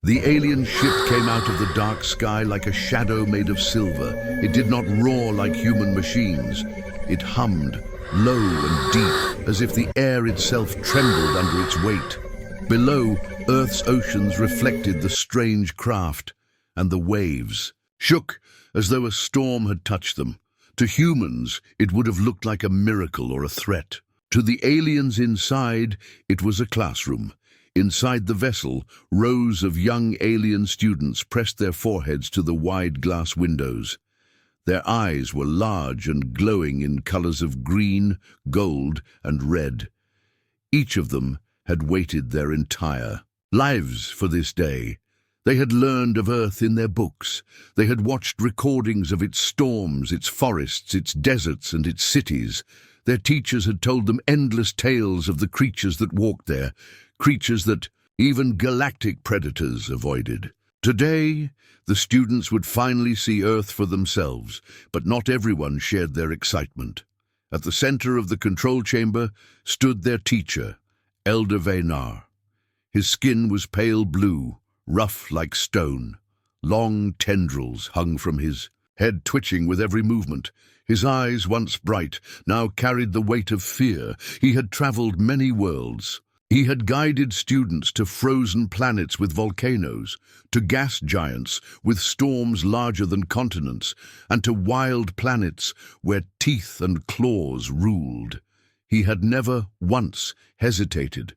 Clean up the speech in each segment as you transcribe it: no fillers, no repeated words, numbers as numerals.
The alien ship came out of the dark sky like a shadow made of silver. It did not roar like human machines. It hummed, low and deep, as if the air itself trembled under its weight. Below, Earth's oceans reflected the strange craft, and the waves shook as though a storm had touched them. To humans, it would have looked like a miracle or a threat. To the aliens inside, it was a classroom. Inside the vessel, rows of young alien students pressed their foreheads to the wide glass windows. Their eyes were large and glowing in colors of green, gold, and red. Each of them had waited their entire lives for this day. They had learned of Earth in their books. They had watched recordings of its storms, its forests, its deserts, and its cities. Their teachers had told them endless tales of the creatures that walked there, creatures that even galactic predators avoided. Today, the students would finally see Earth for themselves, but not everyone shared their excitement. At the center of the control chamber stood their teacher, Elder Vaynar. His skin was pale blue, rough like stone. Long tendrils hung from his head, twitching with every movement. His eyes, once bright, now carried the weight of fear. He had traveled many worlds. He had guided students to frozen planets with volcanoes, to gas giants with storms larger than continents, and to wild planets where teeth and claws ruled. He had never once hesitated.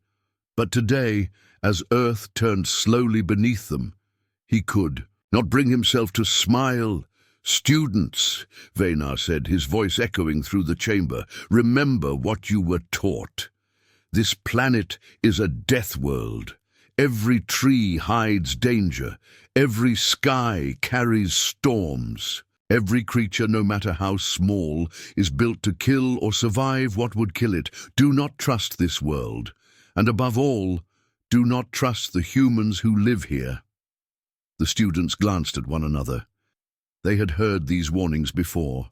But today, as Earth turned slowly beneath them, he could not bring himself to smile. "Students," Vaynar said, his voice echoing through the chamber, "remember what you were taught. This planet is a death world. Every tree hides danger. Every sky carries storms. Every creature, no matter how small, is built to kill or survive what would kill it. Do not trust this world. And above all, do not trust the humans who live here." The students glanced at one another. They had heard these warnings before.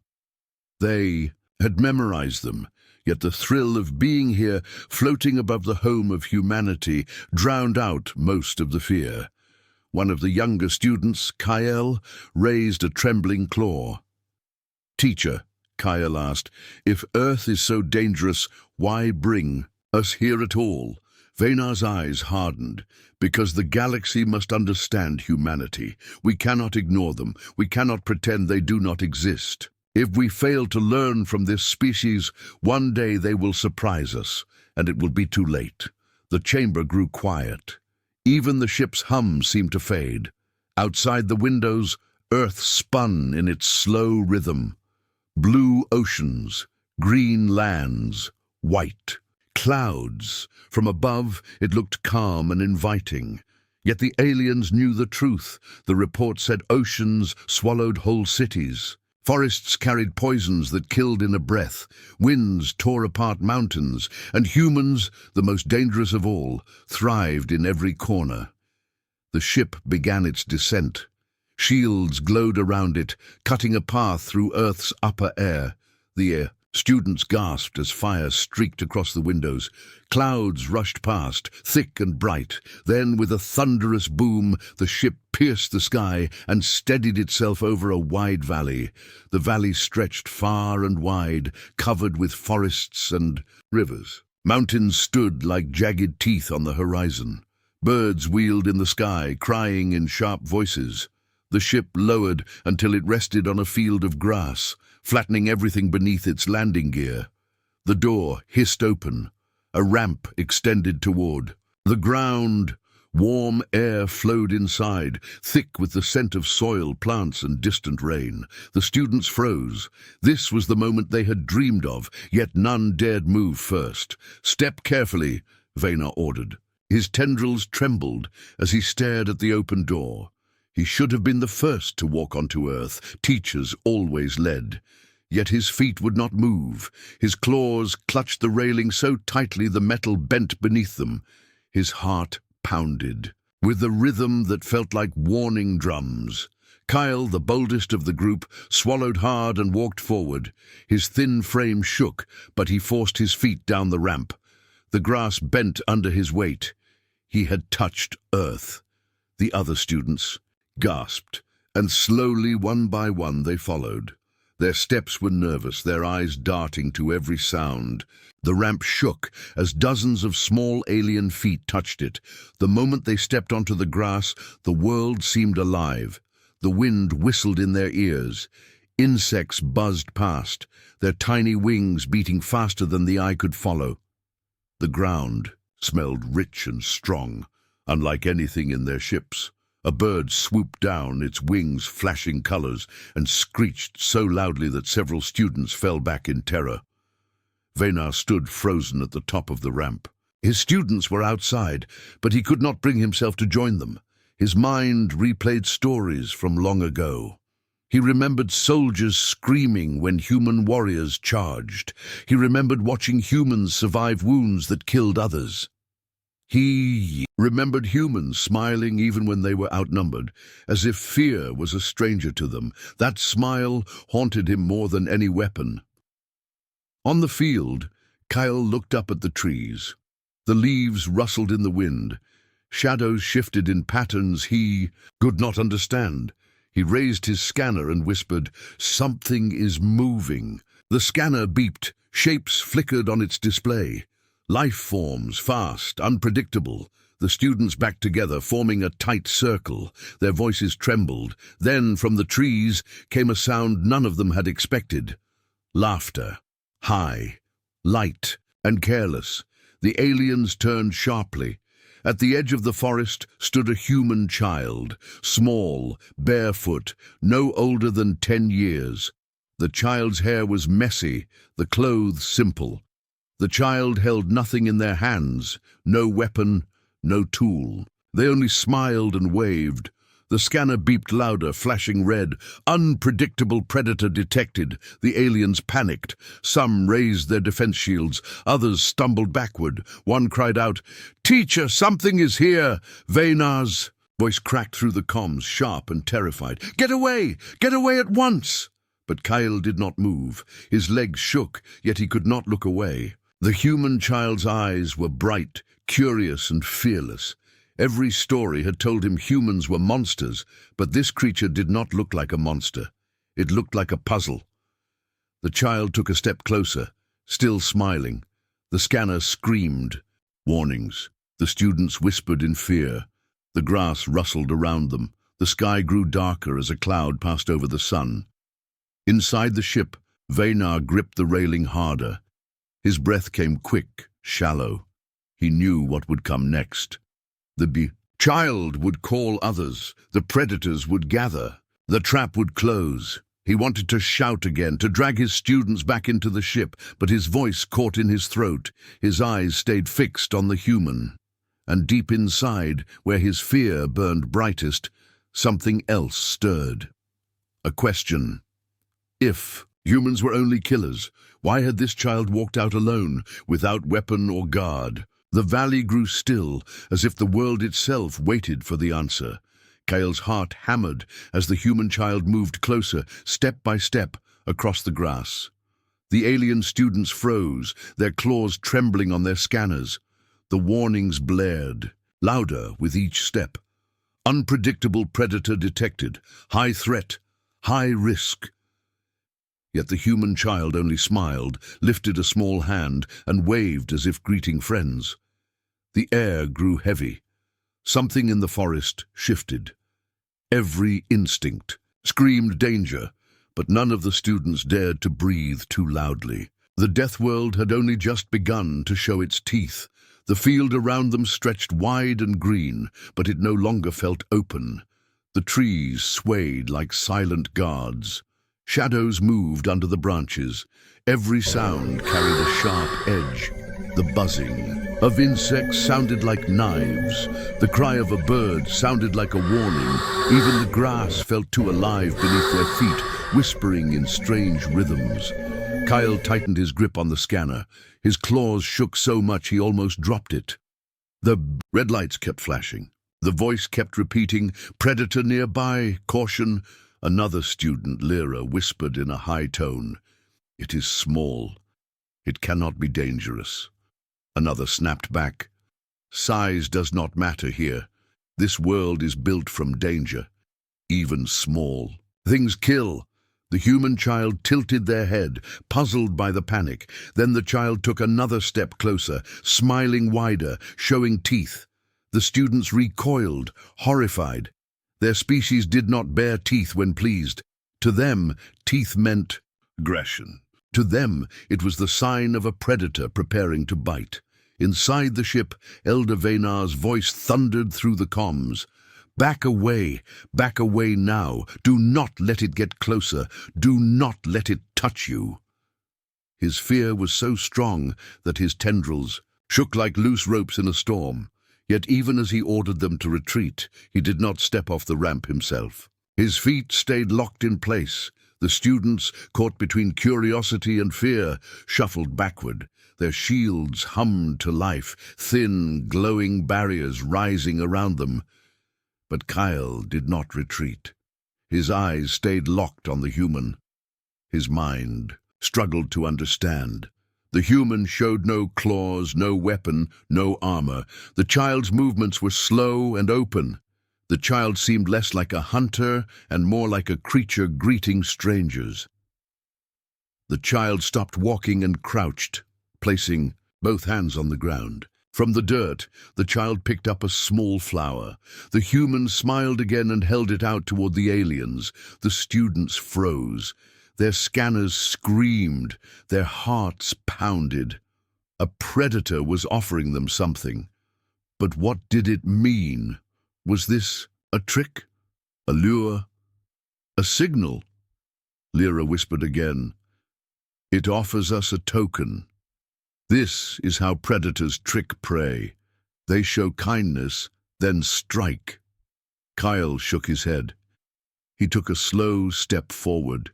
They had memorized them, yet the thrill of being here, floating above the home of humanity, drowned out most of the fear. One of the younger students, Kyle, raised a trembling claw. "Teacher," Kyle asked, "if Earth is so dangerous, why bring us here at all?" Vaynar's eyes hardened. "Because the galaxy must understand humanity. We cannot ignore them. We cannot pretend they do not exist. If we fail to learn from this species, one day they will surprise us, and it will be too late." The chamber grew quiet. Even the ship's hum seemed to fade. Outside the windows, Earth spun in its slow rhythm. Blue oceans, green lands, white clouds. From above, it looked calm and inviting. Yet the aliens knew the truth. The report said oceans swallowed whole cities. Forests carried poisons that killed in a breath. Winds tore apart mountains. And humans, the most dangerous of all, thrived in every corner. The ship began its descent. Shields glowed around it, cutting a path through Earth's upper air. The students gasped as fire streaked across the windows. Clouds rushed past, thick and bright. Then, with a thunderous boom, the ship pierced the sky and steadied itself over a wide valley. The valley stretched far and wide, covered with forests and rivers. Mountains stood like jagged teeth on the horizon. Birds wheeled in the sky, crying in sharp voices. The ship lowered until it rested on a field of grass, flattening everything beneath its landing gear. The door hissed open. A ramp extended toward the ground. Warm air flowed inside, thick with the scent of soil, plants, and distant rain. The students froze. This was the moment they had dreamed of, yet none dared move first. "Step carefully," Vaynar ordered. His tendrils trembled as he stared at the open door. He should have been the first to walk onto Earth. Teachers always led. Yet his feet would not move. His claws clutched the railing so tightly the metal bent beneath them. His heart pounded with a rhythm that felt like warning drums. Kyle, the boldest of the group, swallowed hard and walked forward. His thin frame shook, but he forced his feet down the ramp. The grass bent under his weight. He had touched Earth. The other students gasped, and slowly, one by one, they followed. Their steps were nervous, their eyes darting to every sound. The ramp shook as dozens of small alien feet touched it. The moment they stepped onto the grass, the world seemed alive. The wind whistled in their ears. Insects buzzed past, their tiny wings beating faster than the eye could follow. The ground smelled rich and strong, unlike anything in their ships. A bird swooped down, its wings flashing colors, and screeched so loudly that several students fell back in terror. Venar stood frozen at the top of the ramp. His students were outside, but he could not bring himself to join them. His mind replayed stories from long ago. He remembered soldiers screaming when human warriors charged. He remembered watching humans survive wounds that killed others. He remembered humans smiling even when they were outnumbered, as if fear was a stranger to them. That smile haunted him more than any weapon. On the field, Kyle looked up at the trees. The leaves rustled in the wind. Shadows shifted in patterns he could not understand. He raised his scanner and whispered, "Something is moving." The scanner beeped. Shapes flickered on its display. Life forms, fast, unpredictable. The students backed together, forming a tight circle. Their voices trembled. Then, from the trees, came a sound none of them had expected. Laughter. High, light, and careless. The aliens turned sharply. At the edge of the forest stood a human child, small, barefoot, no older than 10 years. The child's hair was messy, the clothes simple. The child held nothing in their hands, no weapon, no tool. They only smiled and waved. The scanner beeped louder, flashing red. Unpredictable predator detected. The aliens panicked. Some raised their defense shields. Others stumbled backward. One cried out, "Teacher, something is here!" Venar's voice cracked through the comms, sharp and terrified. "Get away! Get away at once!" But Kyle did not move. His legs shook, yet he could not look away. The human child's eyes were bright, curious, and fearless. Every story had told him humans were monsters, but this creature did not look like a monster. It looked like a puzzle. The child took a step closer, still smiling. The scanner screamed. Warnings. The students whispered in fear. The grass rustled around them. The sky grew darker as a cloud passed over the sun. Inside the ship, Venar gripped the railing harder. His breath came quick, shallow. He knew what would come next. The child would call others. The predators would gather. The trap would close. He wanted to shout again, to drag his students back into the ship, but his voice caught in his throat. His eyes stayed fixed on the human. And deep inside, where his fear burned brightest, something else stirred. A question. If humans were only killers, why had this child walked out alone, without weapon or guard? The valley grew still, as if the world itself waited for the answer. Kyle's heart hammered as the human child moved closer, step by step, across the grass. The alien students froze, their claws trembling on their scanners. The warnings blared, louder with each step. Unpredictable predator detected, high threat, high risk. Yet the human child only smiled, lifted a small hand, and waved as if greeting friends. The air grew heavy. Something in the forest shifted. Every instinct screamed danger, but none of the students dared to breathe too loudly. The Deathworld had only just begun to show its teeth. The field around them stretched wide and green, but it no longer felt open. The trees swayed like silent guards. Shadows moved under the branches. Every sound carried a sharp edge. The buzzing of insects sounded like knives. The cry of a bird sounded like a warning. Even the grass felt too alive beneath their feet, whispering in strange rhythms. Kyle tightened his grip on the scanner. His claws shook so much he almost dropped it. The red lights kept flashing. The voice kept repeating, "Predator nearby, caution." Another student, Lyra, whispered in a high tone, "It is small. It cannot be dangerous." Another snapped back, "Size does not matter here. This world is built from danger, even small. Things kill. The human child tilted their head, puzzled by the panic. Then the child took another step closer, smiling wider, showing teeth. The students recoiled, horrified. Their species did not bare teeth when pleased. To them, teeth meant aggression. To them, it was the sign of a predator preparing to bite. Inside the ship, Elder Vaynar's voice thundered through the comms. Back away now. Do not let it get closer. Do not let it touch you. His fear was so strong that his tendrils shook like loose ropes in a storm. Yet even as he ordered them to retreat, he did not step off the ramp himself. His feet stayed locked in place. The students, caught between curiosity and fear, shuffled backward. Their shields hummed to life, thin, glowing barriers rising around them. But Kyle did not retreat. His eyes stayed locked on the human. His mind struggled to understand. The human showed no claws, no weapon, no armor. The child's movements were slow and open. The child seemed less like a hunter and more like a creature greeting strangers. The child stopped walking and crouched, placing both hands on the ground. From the dirt, the child picked up a small flower. The human smiled again and held it out toward the aliens. The students froze. Their scanners screamed. Their hearts pounded. A predator was offering them something. But what did it mean? Was this a trick? A lure? A signal? Lyra whispered again. It offers us a token. This is how predators trick prey. They show kindness, then strike. Kyle shook his head. He took a slow step forward.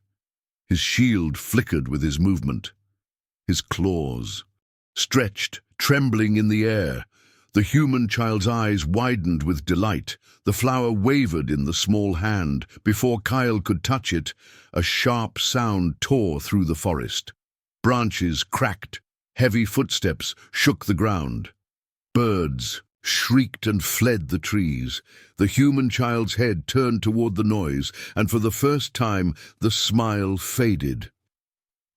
His shield flickered with his movement. His claws stretched, trembling in the air. The human child's eyes widened with delight. The flower wavered in the small hand. Before Kyle could touch it, a sharp sound tore through the forest. Branches cracked. Heavy footsteps shook the ground. Birds shrieked and fled the trees. The human child's head turned toward the noise, and for the first time the smile faded.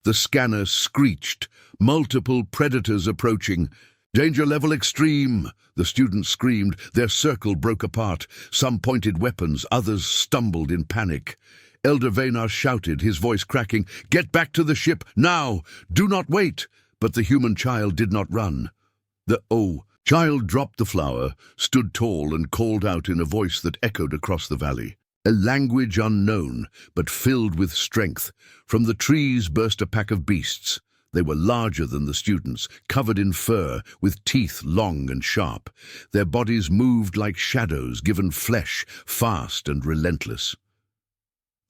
The scanner screeched. Multiple predators approaching. Danger level extreme, the students screamed. Their circle broke apart. Some pointed weapons, others stumbled in panic. Elder Vaynar shouted, his voice cracking, "Get back to the ship, now! Do not wait!" But the human child did not run. The child dropped the flower, stood tall and called out in a voice that echoed across the valley. A language unknown, but filled with strength. From the trees burst a pack of beasts. They were larger than the students, covered in fur, with teeth long and sharp. Their bodies moved like shadows, given flesh, fast and relentless.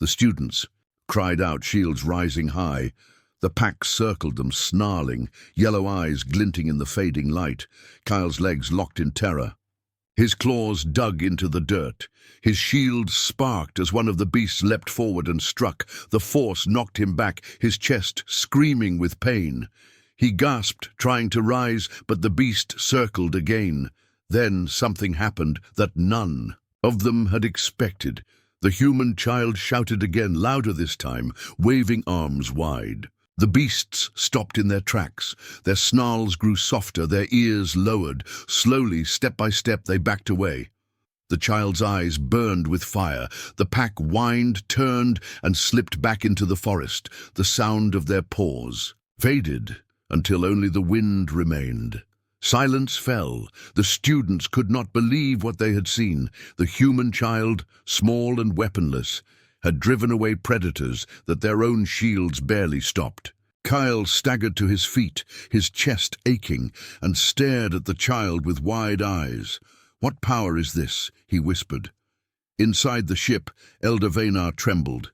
The students cried out, shields rising high. The pack circled them, snarling, yellow eyes glinting in the fading light. Kyle's legs locked in terror. His claws dug into the dirt. His shield sparked as one of the beasts leapt forward and struck. The force knocked him back, his chest screaming with pain. He gasped, trying to rise, but the beast circled again. Then something happened that none of them had expected. The human child shouted again, louder this time, waving arms wide. The beasts stopped in their tracks. Their snarls grew softer, their ears lowered. Slowly, step by step, they backed away. The child's eyes burned with fire. The pack whined, turned, and slipped back into the forest. The sound of their paws faded until only the wind remained. Silence fell. The students could not believe what they had seen. The human child, small and weaponless, had driven away predators that their own shields barely stopped. Kyle staggered to his feet, his chest aching, and stared at the child with wide eyes. "What power is this?" he whispered. Inside the ship, Elder Vaynar trembled.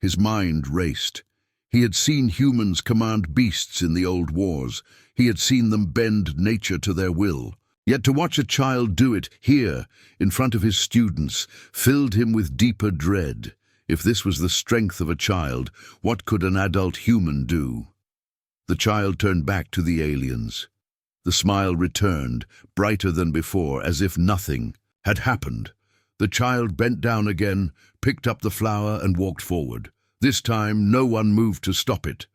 His mind raced. He had seen humans command beasts in the old wars. He had seen them bend nature to their will. Yet to watch a child do it here, in front of his students, filled him with deeper dread. If this was the strength of a child, what could an adult human do? The child turned back to the aliens. The smile returned, brighter than before, as if nothing had happened. The child bent down again, picked up the flower and walked forward. This time no one moved to stop it.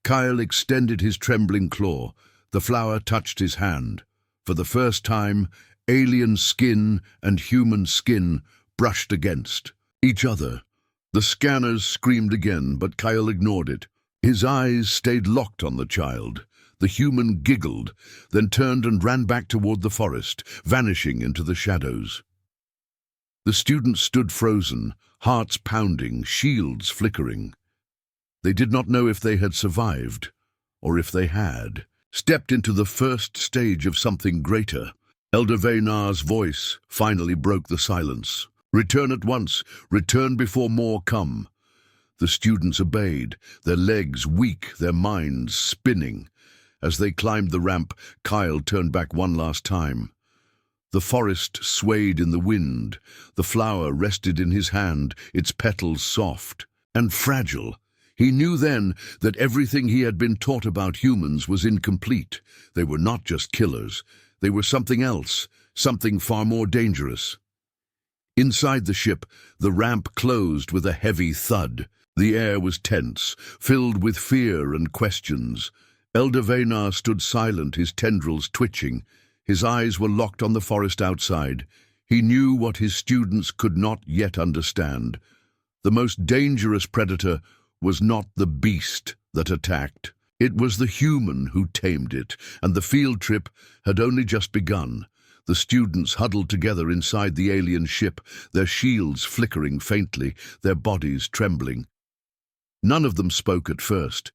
Kyle extended his trembling claw. The flower touched his hand. For the first time, alien skin and human skin brushed against each other. The scanners screamed again, but Kyle ignored it. His eyes stayed locked on the child. The human giggled, then turned and ran back toward the forest, vanishing into the shadows. The students stood frozen, hearts pounding, shields flickering. They did not know if they had survived, or if they had stepped into the first stage of something greater. Elder Vaynar's voice finally broke the silence. "Return at once. Return before more come." The students obeyed, their legs weak, their minds spinning. As they climbed the ramp, Kyle turned back one last time. The forest swayed in the wind. The flower rested in his hand, its petals soft and fragile. He knew then that everything he had been taught about humans was incomplete. They were not just killers. They were something else, something far more dangerous. Inside the ship, the ramp closed with a heavy thud. The air was tense, filled with fear and questions. Elder Vaynar stood silent, his tendrils twitching. His eyes were locked on the forest outside. He knew what his students could not yet understand. The most dangerous predator was not the beast that attacked. It was the human who tamed it, and the field trip had only just begun. The students huddled together inside the alien ship, their shields flickering faintly, their bodies trembling. None of them spoke at first.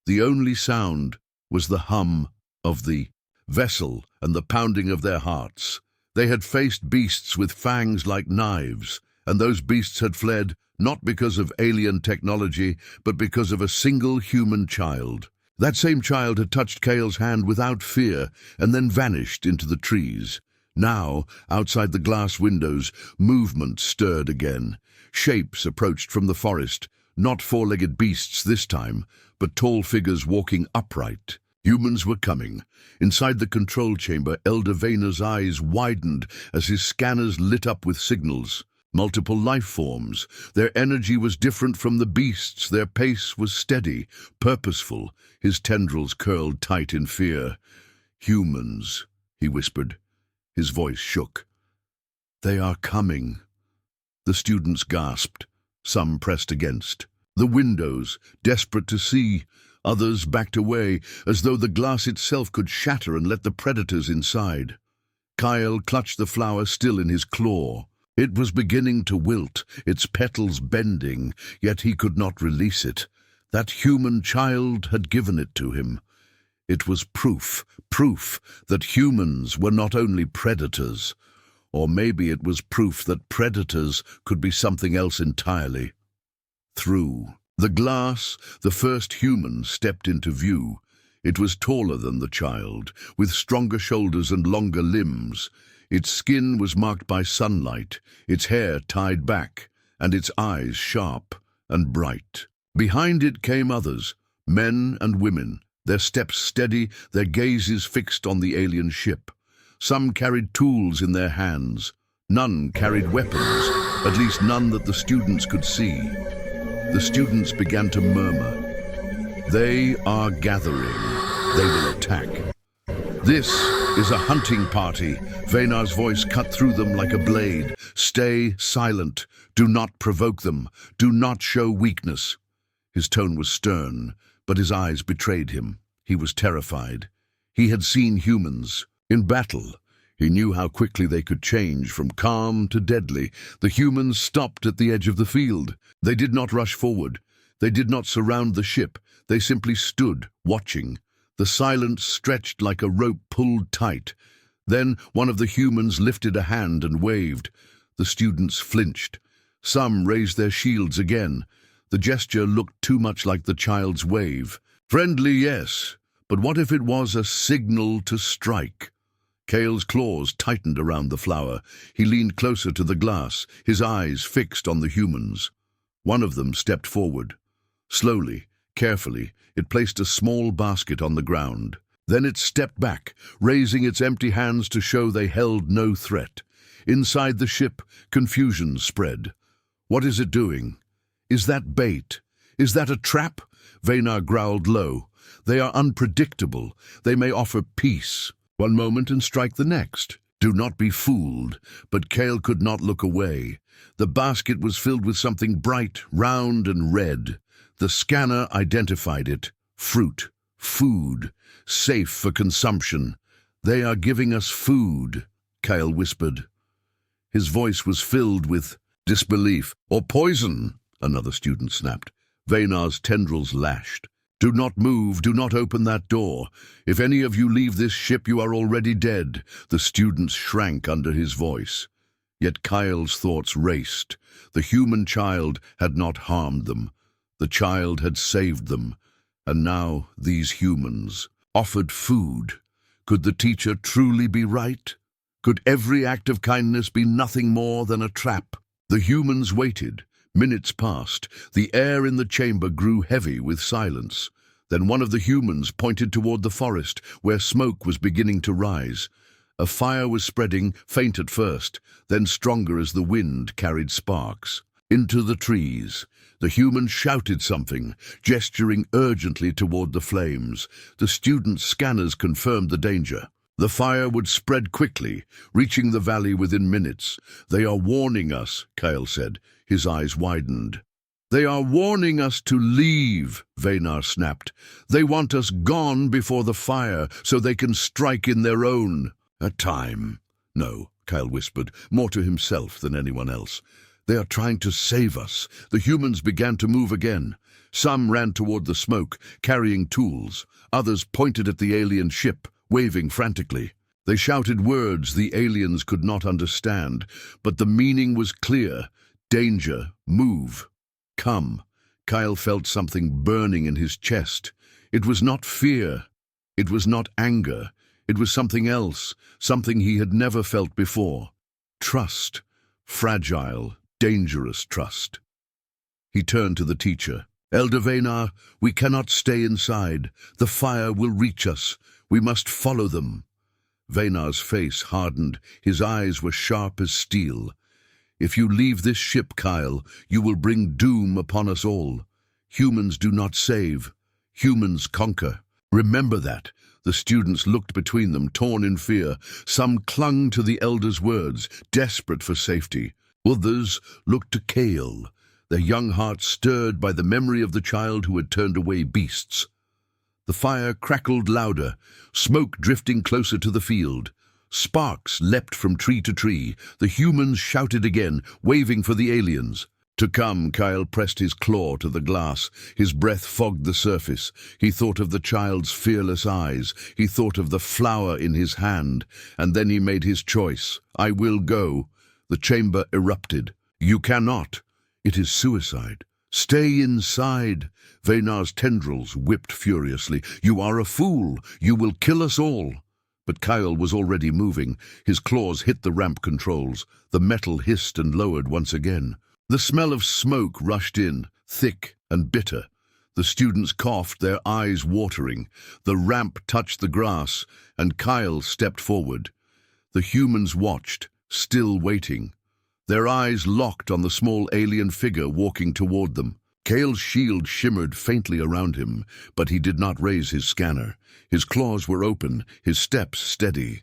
The only sound was the hum of the vessel and the pounding of their hearts. They had faced beasts with fangs like knives, and those beasts had fled not because of alien technology, but because of a single human child. That same child had touched Kale's hand without fear and then vanished into the trees. Now, outside the glass windows, movement stirred again. Shapes approached from the forest, not four-legged beasts this time, but tall figures walking upright. Humans were coming. Inside the control chamber, Elder Vaynar's eyes widened as his scanners lit up with signals. Multiple life forms. Their energy was different from the beasts. Their pace was steady, purposeful. His tendrils curled tight in fear. "Humans," he whispered. His voice shook. "They are coming." The students gasped. Some pressed against the windows, desperate to see. Others backed away, as though the glass itself could shatter and let the predators inside. Kyle clutched the flower still in his claw. It was beginning to wilt, its petals bending, yet he could not release it. That human child had given it to him. It was proof that humans were not only predators. Or maybe it was proof that predators could be something else entirely. Through the glass, the first human stepped into view. It was taller than the child, with stronger shoulders and longer limbs. Its skin was marked by sunlight, its hair tied back, and its eyes sharp and bright. Behind it came others, men and women, their steps steady, their gazes fixed on the alien ship. Some carried tools in their hands. None carried weapons, at least none that the students could see. The students began to murmur. "They are gathering. They will attack." "This is a hunting party." Vaynar's voice cut through them like a blade. "Stay silent. Do not provoke them. Do not show weakness." His tone was stern, but his eyes betrayed him. He was terrified. He had seen humans in battle. He knew how quickly they could change from calm to deadly. The humans stopped at the edge of the field. They did not rush forward. They did not surround the ship. They simply stood, watching. The silence stretched like a rope pulled tight. Then one of the humans lifted a hand and waved. The students flinched. Some raised their shields again. The gesture looked too much like the child's wave. Friendly, yes, but what if it was a signal to strike? Kale's claws tightened around the flower. He leaned closer to the glass, his eyes fixed on the humans. One of them stepped forward. Slowly, carefully, it placed a small basket on the ground. Then it stepped back, raising its empty hands to show they held no threat. Inside the ship, confusion spread. What is it doing? Is that bait? Is that a trap? Vaynar growled low. They are unpredictable. They may offer peace one moment and strike the next. Do not be fooled. But Kale could not look away. The basket was filled with something bright, round and red. The scanner identified it. Fruit. Food. Safe for consumption. They are giving us food, Kyle whispered. His voice was filled with disbelief. Or poison, another student snapped. Vaynar's tendrils lashed. Do not move, do not open that door. If any of you leave this ship, you are already dead. The students shrank under his voice. Yet Kyle's thoughts raced. The human child had not harmed them. The child had saved them. And now these humans offered food. Could the teacher truly be right? Could every act of kindness be nothing more than a trap? The humans waited. Minutes passed. The air in the chamber grew heavy with silence. Then one of the humans pointed toward the forest, where smoke was beginning to rise. A fire was spreading, faint at first, then stronger as the wind carried sparks. Into the trees. The human shouted something, gesturing urgently toward the flames. The students' scanners confirmed the danger. The fire would spread quickly, reaching the valley within minutes. They are warning us, Kyle said. His eyes widened. They are warning us to leave, Vaynar snapped. They want us gone before the fire, so they can strike in their own time. No, Kyle whispered, more to himself than anyone else. They are trying to save us. The humans began to move again. Some ran toward the smoke, carrying tools. Others pointed at the alien ship, waving frantically. They shouted words the aliens could not understand, but the meaning was clear. Danger, move, come. Kyle felt something burning in his chest. It was not fear. It was not anger. It was something else, something he had never felt before. Trust. Fragile, dangerous trust. He turned to the teacher. Elder Vaynar, we cannot stay inside. The fire will reach us. We must follow them. Vaynar's face hardened. His eyes were sharp as steel. If you leave this ship, Kyle, you will bring doom upon us all. Humans do not save. Humans conquer. Remember that. The students looked between them, torn in fear. Some clung to the elder's words, desperate for safety. Others looked to Kale, their young hearts stirred by the memory of the child who had turned away beasts. The fire crackled louder, smoke drifting closer to the field. Sparks leapt from tree to tree. The humans shouted again, waving for the aliens. To come, Kyle pressed his claw to the glass. His breath fogged the surface. He thought of the child's fearless eyes. He thought of the flower in his hand. And then he made his choice. I will go. The chamber erupted. You cannot. It is suicide. Stay inside. Vaynar's tendrils whipped furiously. You are a fool. You will kill us all. But Kyle was already moving. His claws hit the ramp controls. The metal hissed and lowered once again. The smell of smoke rushed in, thick and bitter. The students coughed, their eyes watering. The ramp touched the grass, and Kyle stepped forward. The humans watched, still waiting. Their eyes locked on the small alien figure walking toward them. Kale's shield shimmered faintly around him, but he did not raise his scanner. His claws were open, his steps steady.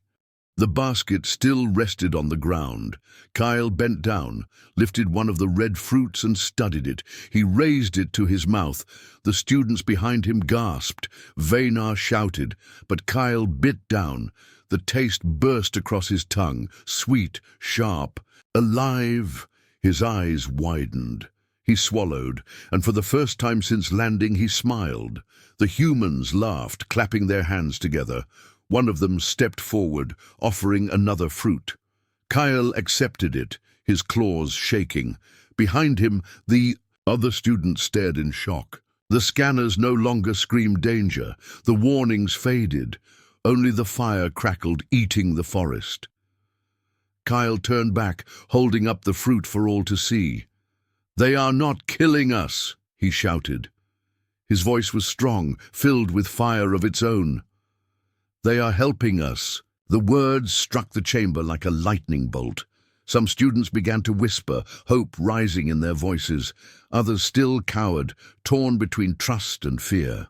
The basket still rested on the ground. Kyle bent down, lifted one of the red fruits and studied it. He raised it to his mouth. The students behind him gasped. Vaynar shouted, but Kyle bit down. The taste burst across his tongue, sweet, sharp, alive. His eyes widened. He swallowed, and for the first time since landing he smiled. The humans laughed, clapping their hands together. One of them stepped forward, offering another fruit. Kyle accepted it, his claws shaking. Behind him, the other students stared in shock. The scanners no longer screamed danger. The warnings faded. Only the fire crackled, eating the forest. Kyle turned back, holding up the fruit for all to see. "They are not killing us," he shouted. His voice was strong, filled with fire of its own. "They are helping us." The words struck the chamber like a lightning bolt. Some students began to whisper, hope rising in their voices. Others still cowered, torn between trust and fear.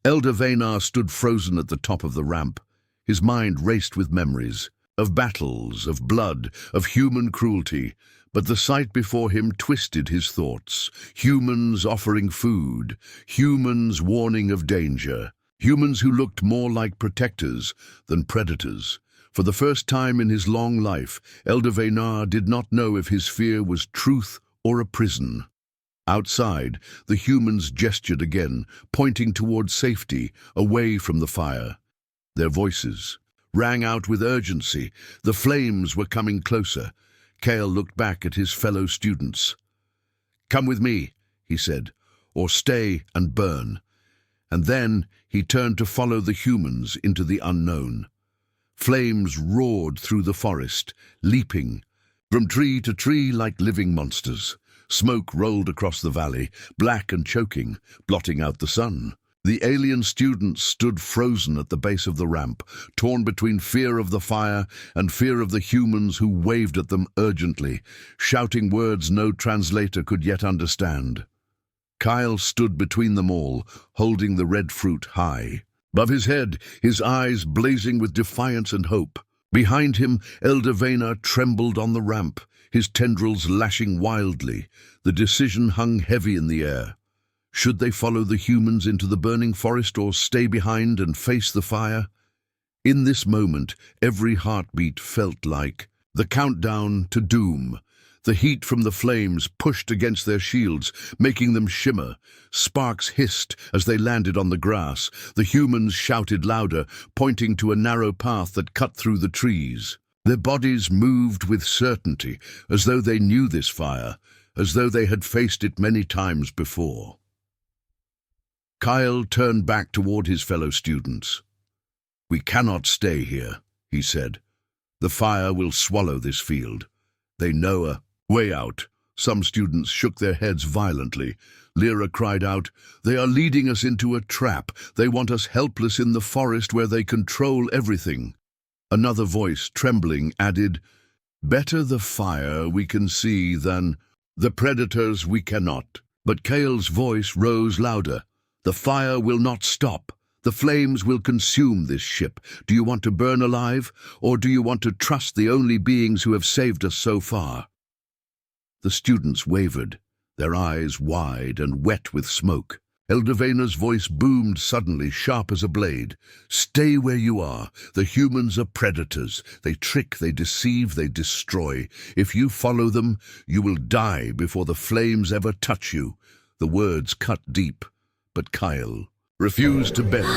Elder Vaynar stood frozen at the top of the ramp. His mind raced with memories of battles, of blood, of human cruelty. But the sight before him twisted his thoughts. Humans offering food, humans warning of danger, humans who looked more like protectors than predators. For the first time in his long life, Elder Vaynar did not know if his fear was truth or a prison. Outside, the humans gestured again, pointing toward safety, away from the fire. Their voices rang out with urgency. The flames were coming closer. Kale looked back at his fellow students. "Come with me," he said, "or stay and burn." And then he turned to follow the humans into the unknown. Flames roared through the forest, leaping from tree to tree like living monsters. Smoke rolled across the valley, black and choking, blotting out the sun. The alien students stood frozen at the base of the ramp, torn between fear of the fire and fear of the humans who waved at them urgently, shouting words no translator could yet understand. Kyle stood between them all, holding the red fruit high. Above his head, his eyes blazing with defiance and hope. Behind him, Elder Vaynar trembled on the ramp, his tendrils lashing wildly. The decision hung heavy in the air. Should they follow the humans into the burning forest or stay behind and face the fire? In this moment, every heartbeat felt like the countdown to doom. The heat from the flames pushed against their shields, making them shimmer. Sparks hissed as they landed on the grass. The humans shouted louder, pointing to a narrow path that cut through the trees. Their bodies moved with certainty, as though they knew this fire, as though they had faced it many times before. Kyle turned back toward his fellow students. "We cannot stay here," he said. "The fire will swallow this field. They know a way out." Some students shook their heads violently. Lyra cried out, "They are leading us into a trap. They want us helpless in the forest where they control everything." Another voice, trembling, added, "Better the fire we can see than the predators we cannot." But Kale's voice rose louder. "The fire will not stop. The flames will consume this ship. Do you want to burn alive, or do you want to trust the only beings who have saved us so far?" The students wavered, their eyes wide and wet with smoke. Elder Vaynar's voice boomed suddenly, sharp as a blade. "Stay where you are. The humans are predators. They trick, they deceive, they destroy. If you follow them, you will die before the flames ever touch you." The words cut deep. But Kyle refused to bend.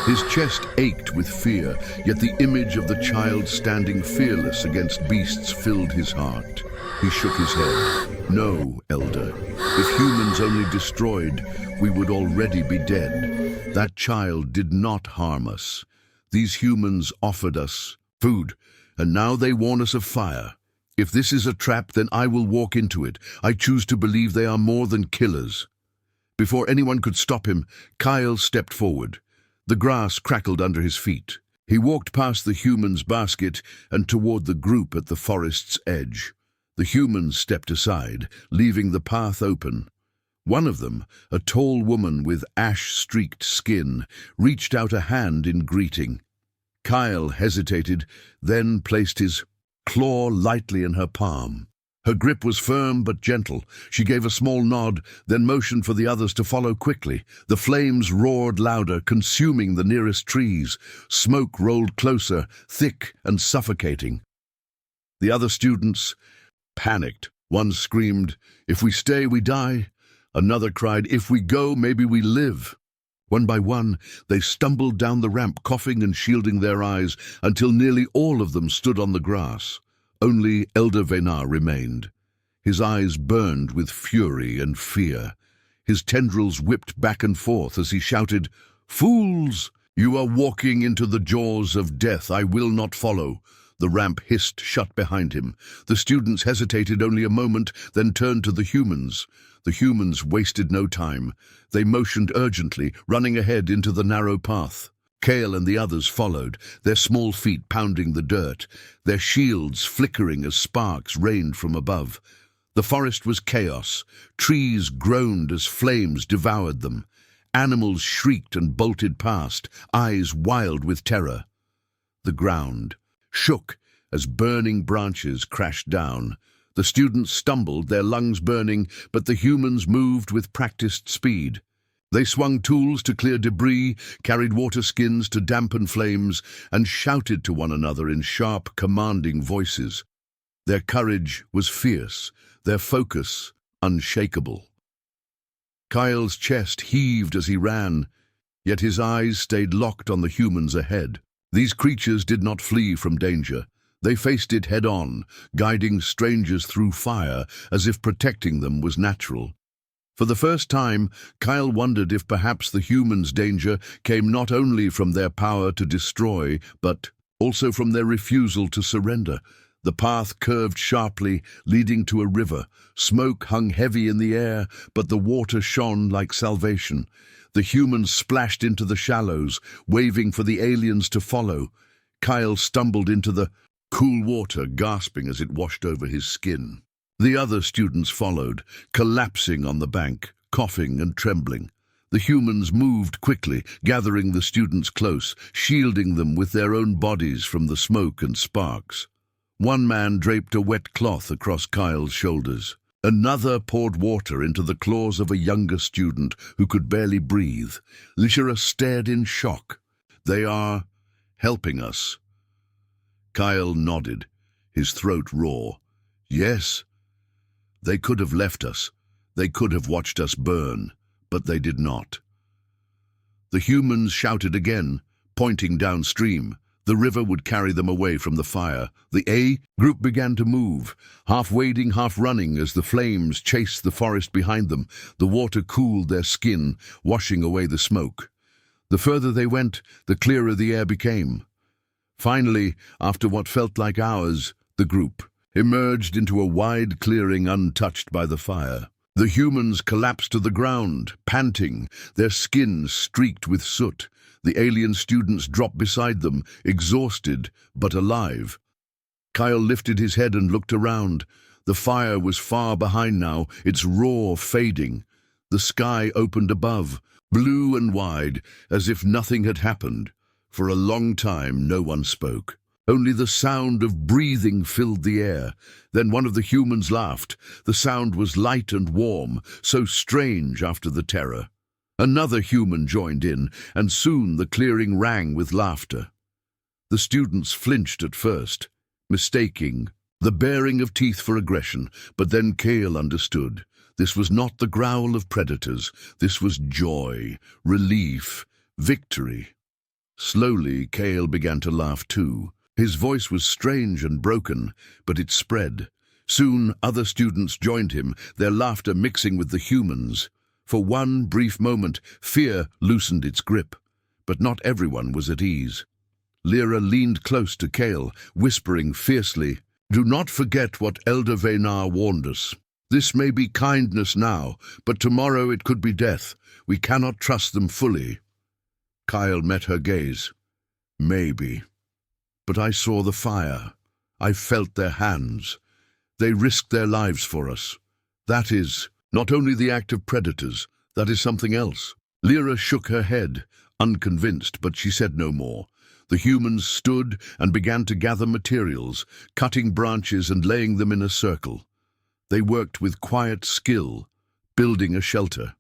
His chest ached with fear, yet the image of the child standing fearless against beasts filled his heart. He shook his head. "No, Elder. If humans only destroyed, we would already be dead. That child did not harm us. These humans offered us food, and now they warn us of fire. If this is a trap, then I will walk into it. I choose to believe they are more than killers." Before anyone could stop him, Kyle stepped forward. The grass crackled under his feet. He walked past the humans' basket and toward the group at the forest's edge. The humans stepped aside, leaving the path open. One of them, a tall woman with ash-streaked skin, reached out a hand in greeting. Kyle hesitated, then placed his claw lightly in her palm. Her grip was firm but gentle. She gave a small nod, then motioned for the others to follow quickly. The flames roared louder, consuming the nearest trees. Smoke rolled closer, thick and suffocating. The other students panicked. One screamed, "If we stay, we die." Another cried, "If we go, maybe we live." One by one, they stumbled down the ramp, coughing and shielding their eyes, until nearly all of them stood on the grass. Only Elder Vaynar remained. His eyes burned with fury and fear. His tendrils whipped back and forth as he shouted, "Fools! You are walking into the jaws of death. I will not follow." The ramp hissed shut behind him. The students hesitated only a moment, then turned to the humans. The humans wasted no time. They motioned urgently, running ahead into the narrow path. Kale and the others followed, their small feet pounding the dirt, their shields flickering as sparks rained from above. The forest was chaos. Trees groaned as flames devoured them. Animals shrieked and bolted past, eyes wild with terror. The ground shook as burning branches crashed down. The students stumbled, their lungs burning, but the humans moved with practiced speed. They swung tools to clear debris, carried water skins to dampen flames, and shouted to one another in sharp, commanding voices. Their courage was fierce, their focus unshakable. Kyle's chest heaved as he ran, yet his eyes stayed locked on the humans ahead. These creatures did not flee from danger. They faced it head-on, guiding strangers through fire as if protecting them was natural. For the first time, Kyle wondered if perhaps the humans' danger came not only from their power to destroy, but also from their refusal to surrender. The path curved sharply, leading to a river. Smoke hung heavy in the air, but the water shone like salvation. The humans splashed into the shallows, waving for the aliens to follow. Kyle stumbled into the cool water, gasping as it washed over his skin. The other students followed, collapsing on the bank, coughing and trembling. The humans moved quickly, gathering the students close, shielding them with their own bodies from the smoke and sparks. One man draped a wet cloth across Kyle's shoulders. Another poured water into the claws of a younger student who could barely breathe. Lishara stared in shock. "They are helping us." Kyle nodded, his throat raw. "Yes. They could have left us. They could have watched us burn, but they did not." The humans shouted again, pointing downstream. The river would carry them away from the fire. The A group began to move, half wading, half running as the flames chased the forest behind them. The water cooled their skin, washing away the smoke. The further they went, the clearer the air became. Finally, after what felt like hours, the group emerged into a wide clearing untouched by the fire. The humans collapsed to the ground, panting, their skins streaked with soot. The alien students dropped beside them, exhausted but alive. Kyle lifted his head and looked around. The fire was far behind now, its roar fading. The sky opened above, blue and wide, as if nothing had happened. For a long time, no one spoke. Only the sound of breathing filled the air. Then one of the humans laughed. The sound was light and warm, so strange after the terror. Another human joined in, and soon the clearing rang with laughter. The students flinched at first, mistaking the baring of teeth for aggression, but then Kale understood. This was not the growl of predators. This was joy, relief, victory. Slowly, Kale began to laugh too. His voice was strange and broken, but it spread. Soon other students joined him, their laughter mixing with the humans'. For one brief moment, fear loosened its grip, but not everyone was at ease. Lyra leaned close to Kale, whispering fiercely, "Do not forget what Elder Venar warned us. This may be kindness now, but tomorrow it could be death. We cannot trust them fully." Kyle met her gaze. "Maybe. But I saw the fire. I felt their hands. They risked their lives for us. That is not only the act of predators, that is something else." Lyra shook her head, unconvinced, but she said no more. The humans stood and began to gather materials, cutting branches and laying them in a circle. They worked with quiet skill, building a shelter.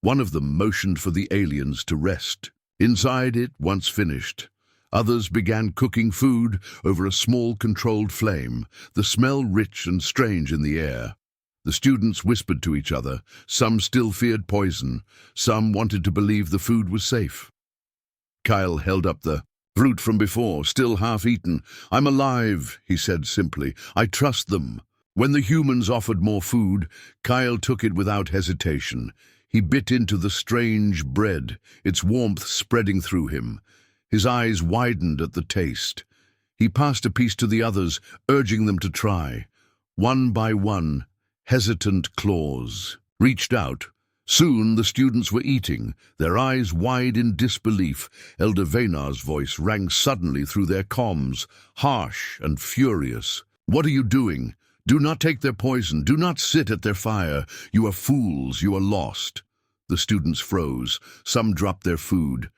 One of them motioned for the aliens to rest. Inside it, once finished, others began cooking food over a small controlled flame, the smell rich and strange in the air. The students whispered to each other. Some still feared poison. Some wanted to believe the food was safe. Kyle held up the fruit from before, still half-eaten. "I'm alive," he said simply. "I trust them." When the humans offered more food, Kyle took it without hesitation. He bit into the strange bread, its warmth spreading through him. His eyes widened at the taste. He passed a piece to the others, urging them to try. One by one, hesitant claws reached out, Soon the students were eating, their eyes wide in disbelief. Elder Vaynar's voice rang suddenly through their comms, harsh and furious. "What are you doing? Do not take their poison. Do not sit at their fire. You are fools. You are lost." The students froze. Some dropped their food.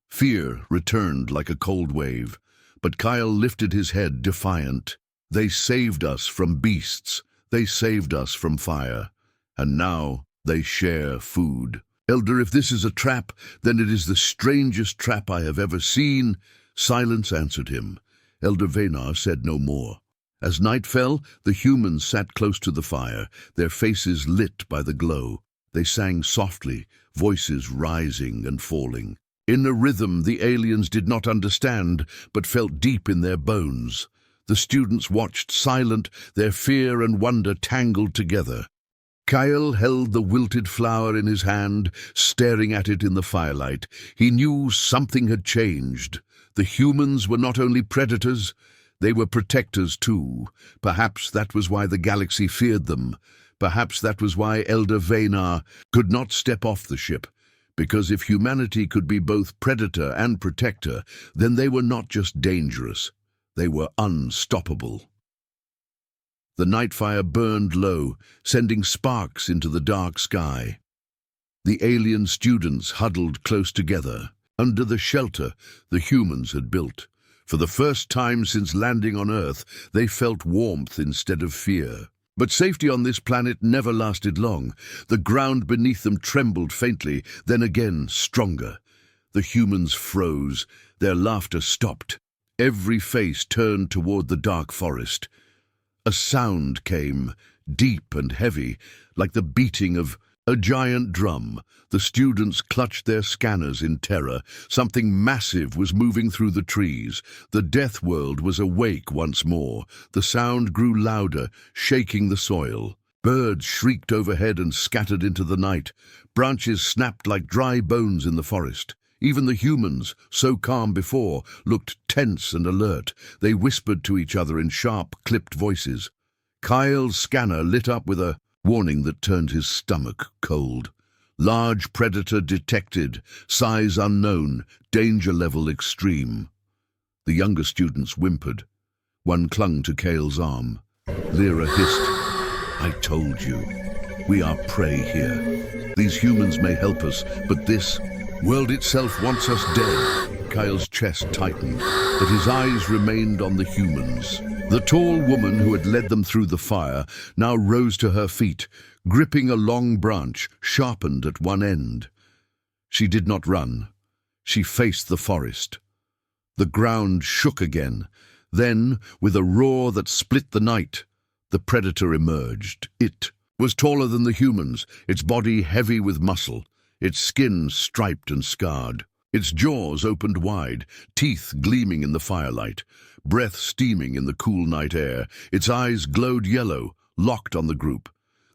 Fear returned like a cold wave. But Kyle lifted his head, defiant. "They saved us from beasts. They saved us from fire. And now they share food. Elder, if this is a trap, then it is the strangest trap I have ever seen." Silence answered him. Elder Vaynar said no more. As night fell, the humans sat close to the fire, their faces lit by the glow. They sang softly, voices rising and falling. In a rhythm the aliens did not understand, but felt deep in their bones. The students watched silent, their fear and wonder tangled together. Kyle held the wilted flower in his hand, staring at it in the firelight. He knew something had changed. The humans were not only predators, they were protectors too. Perhaps that was why the galaxy feared them. Perhaps that was why Elder Vaynar could not step off the ship. Because if humanity could be both predator and protector, then they were not just dangerous, they were unstoppable. The night fire burned low, sending sparks into the dark sky. The alien students huddled close together, under the shelter the humans had built. For the first time since landing on Earth, they felt warmth instead of fear. But safety on this planet never lasted long. The ground beneath them trembled faintly, then again stronger. The humans froze, their laughter stopped. Every face turned toward the dark forest. A sound came, deep and heavy, like the beating of a giant drum. The students clutched their scanners in terror. Something massive was moving through the trees. The Deathworld was awake once more. The sound grew louder, shaking the soil. Birds shrieked overhead and scattered into the night. Branches snapped like dry bones in the forest. Even the humans, so calm before, looked tense and alert. They whispered to each other in sharp, clipped voices. Kyle's scanner lit up with a warning that turned his stomach cold. Large predator detected, size unknown, danger level extreme. The younger students whimpered. One clung to Kale's arm. Lyra hissed, "I told you. We are prey here. These humans may help us, but this world itself wants us dead." Kyle's chest tightened, but his eyes remained on the humans. The tall woman who had led them through the fire now rose to her feet, gripping a long branch, sharpened at one end. She did not run. She faced the forest. The ground shook again. Then, with a roar that split the night, the predator emerged. It was taller than the humans, its body heavy with muscle, its skin striped and scarred. Its jaws opened wide, teeth gleaming in the firelight, breath steaming in the cool night air. Its eyes glowed yellow, locked on the group.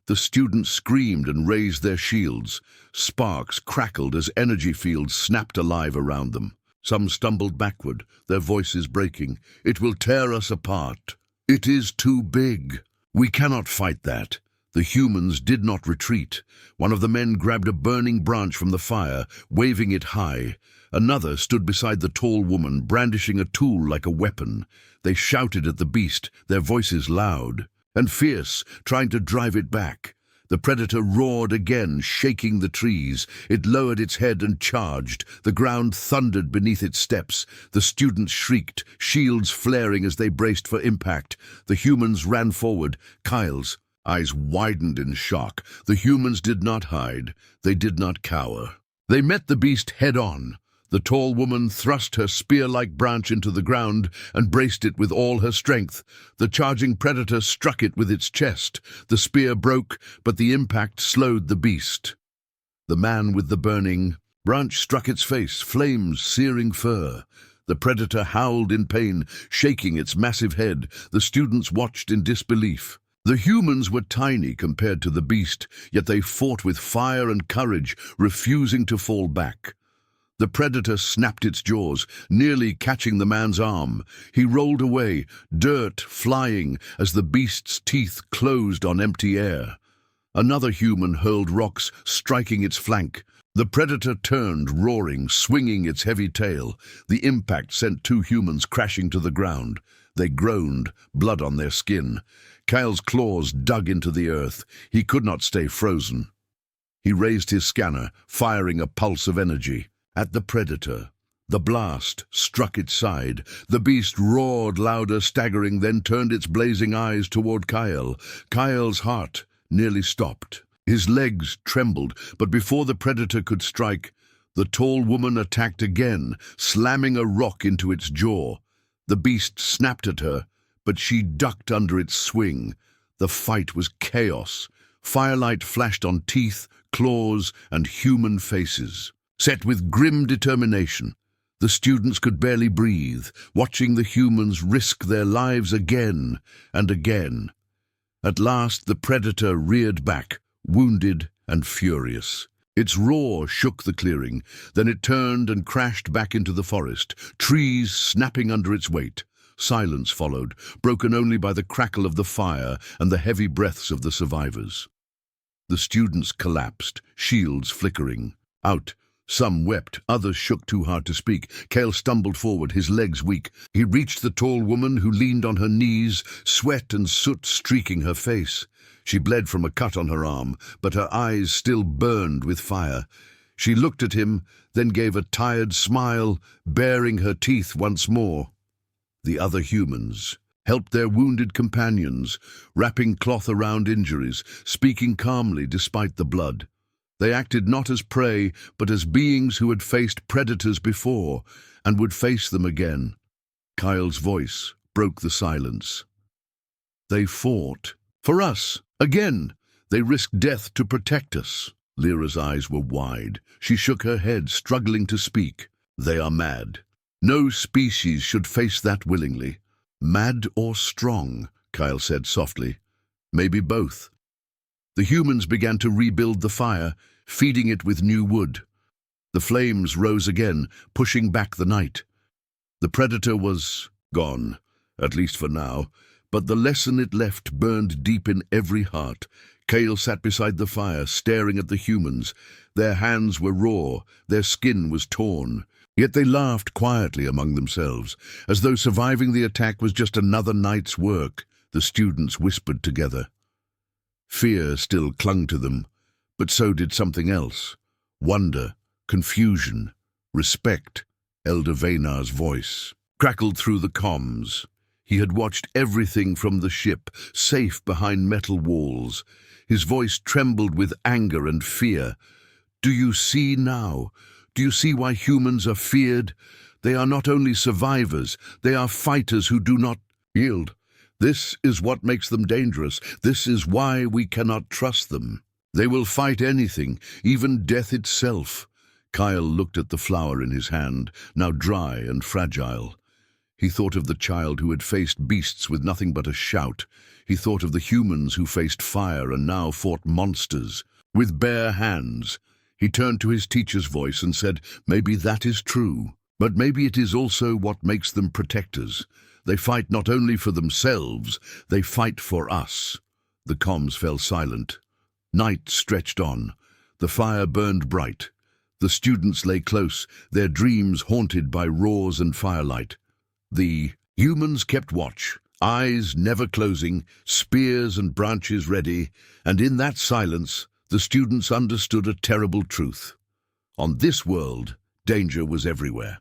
The students screamed and raised their shields. Sparks crackled as energy fields snapped alive around them. Some stumbled backward, their voices breaking. "It will tear us apart. It is too big. We cannot fight that." The humans did not retreat. One of the men grabbed a burning branch from the fire, waving it high. Another stood beside the tall woman, brandishing a tool like a weapon. They shouted at the beast, their voices loud and fierce, trying to drive it back. The predator roared again, shaking the trees. It lowered its head and charged. The ground thundered beneath its steps. The students shrieked, shields flaring as they braced for impact. The humans ran forward. Kyle's eyes widened in shock. The humans did not hide. They did not cower. They met the beast head-on. The tall woman thrust her spear-like branch into the ground and braced it with all her strength. The charging predator struck it with its chest. The spear broke, but the impact slowed the beast. The man with the burning branch struck its face, flames searing fur. The predator howled in pain, shaking its massive head. The students watched in disbelief. The humans were tiny compared to the beast, yet they fought with fire and courage, refusing to fall back. The predator snapped its jaws, nearly catching the man's arm. He rolled away, dirt flying as the beast's teeth closed on empty air. Another human hurled rocks, striking its flank. The predator turned, roaring, swinging its heavy tail. The impact sent two humans crashing to the ground. They groaned, blood on their skin. Kyle's claws dug into the earth. He could not stay frozen. He raised his scanner, firing a pulse of energy at the predator. The blast struck its side. The beast roared louder, staggering, then turned its blazing eyes toward Kyle. Kyle's heart nearly stopped. His legs trembled, but before the predator could strike, the tall woman attacked again, slamming a rock into its jaw. The beast snapped at her, but she ducked under its swing. The fight was chaos. Firelight flashed on teeth, claws, and human faces. Set with grim determination, the students could barely breathe, watching the humans risk their lives again and again. At last, the predator reared back, wounded and furious. Its roar shook the clearing, then it turned and crashed back into the forest, trees snapping under its weight. Silence followed, broken only by the crackle of the fire and the heavy breaths of the survivors. The students collapsed, shields flickering. Out. Some wept, others shook too hard to speak. Kyle stumbled forward, his legs weak. He reached the tall woman who leaned on her knees, sweat and soot streaking her face. She bled from a cut on her arm, but her eyes still burned with fire. She looked at him, then gave a tired smile, baring her teeth once more. The other humans helped their wounded companions, wrapping cloth around injuries, speaking calmly despite the blood. They acted not as prey, but as beings who had faced predators before and would face them again. Kyle's voice broke the silence. They fought. For us. Again. They risked death to protect us. Lyra's eyes were wide. She shook her head, struggling to speak. They are mad. No species should face that willingly. Mad or strong, Kyle said softly. Maybe both. The humans began to rebuild the fire, feeding it with new wood. The flames rose again, pushing back the night. The predator was gone, at least for now, but the lesson it left burned deep in every heart. Kyle sat beside the fire, staring at the humans. Their hands were raw, their skin was torn. Yet they laughed quietly among themselves, as though surviving the attack was just another night's work. The students whispered together. Fear still clung to them, but so did something else. Wonder, confusion, respect. Elder Vaynar's voice crackled through the comms. He had watched everything from the ship, safe behind metal walls. His voice trembled with anger and fear. Do you see now? Do you see why humans are feared? They are not only survivors, they are fighters who do not yield. This is what makes them dangerous. This is why we cannot trust them. They will fight anything, even death itself. Kyle looked at the flower in his hand, now dry and fragile. He thought of the child who had faced beasts with nothing but a shout. He thought of the humans who faced fire and now fought monsters with bare hands. He turned to his teacher's voice and said, maybe that is true, but maybe it is also what makes them protectors. They fight not only for themselves, they fight for us. The comms fell silent. Night stretched on. The fire burned bright. The students lay close, their dreams haunted by roars and firelight. The humans kept watch, eyes never closing, spears and branches ready, and in that silence, the students understood a terrible truth. On this world, danger was everywhere.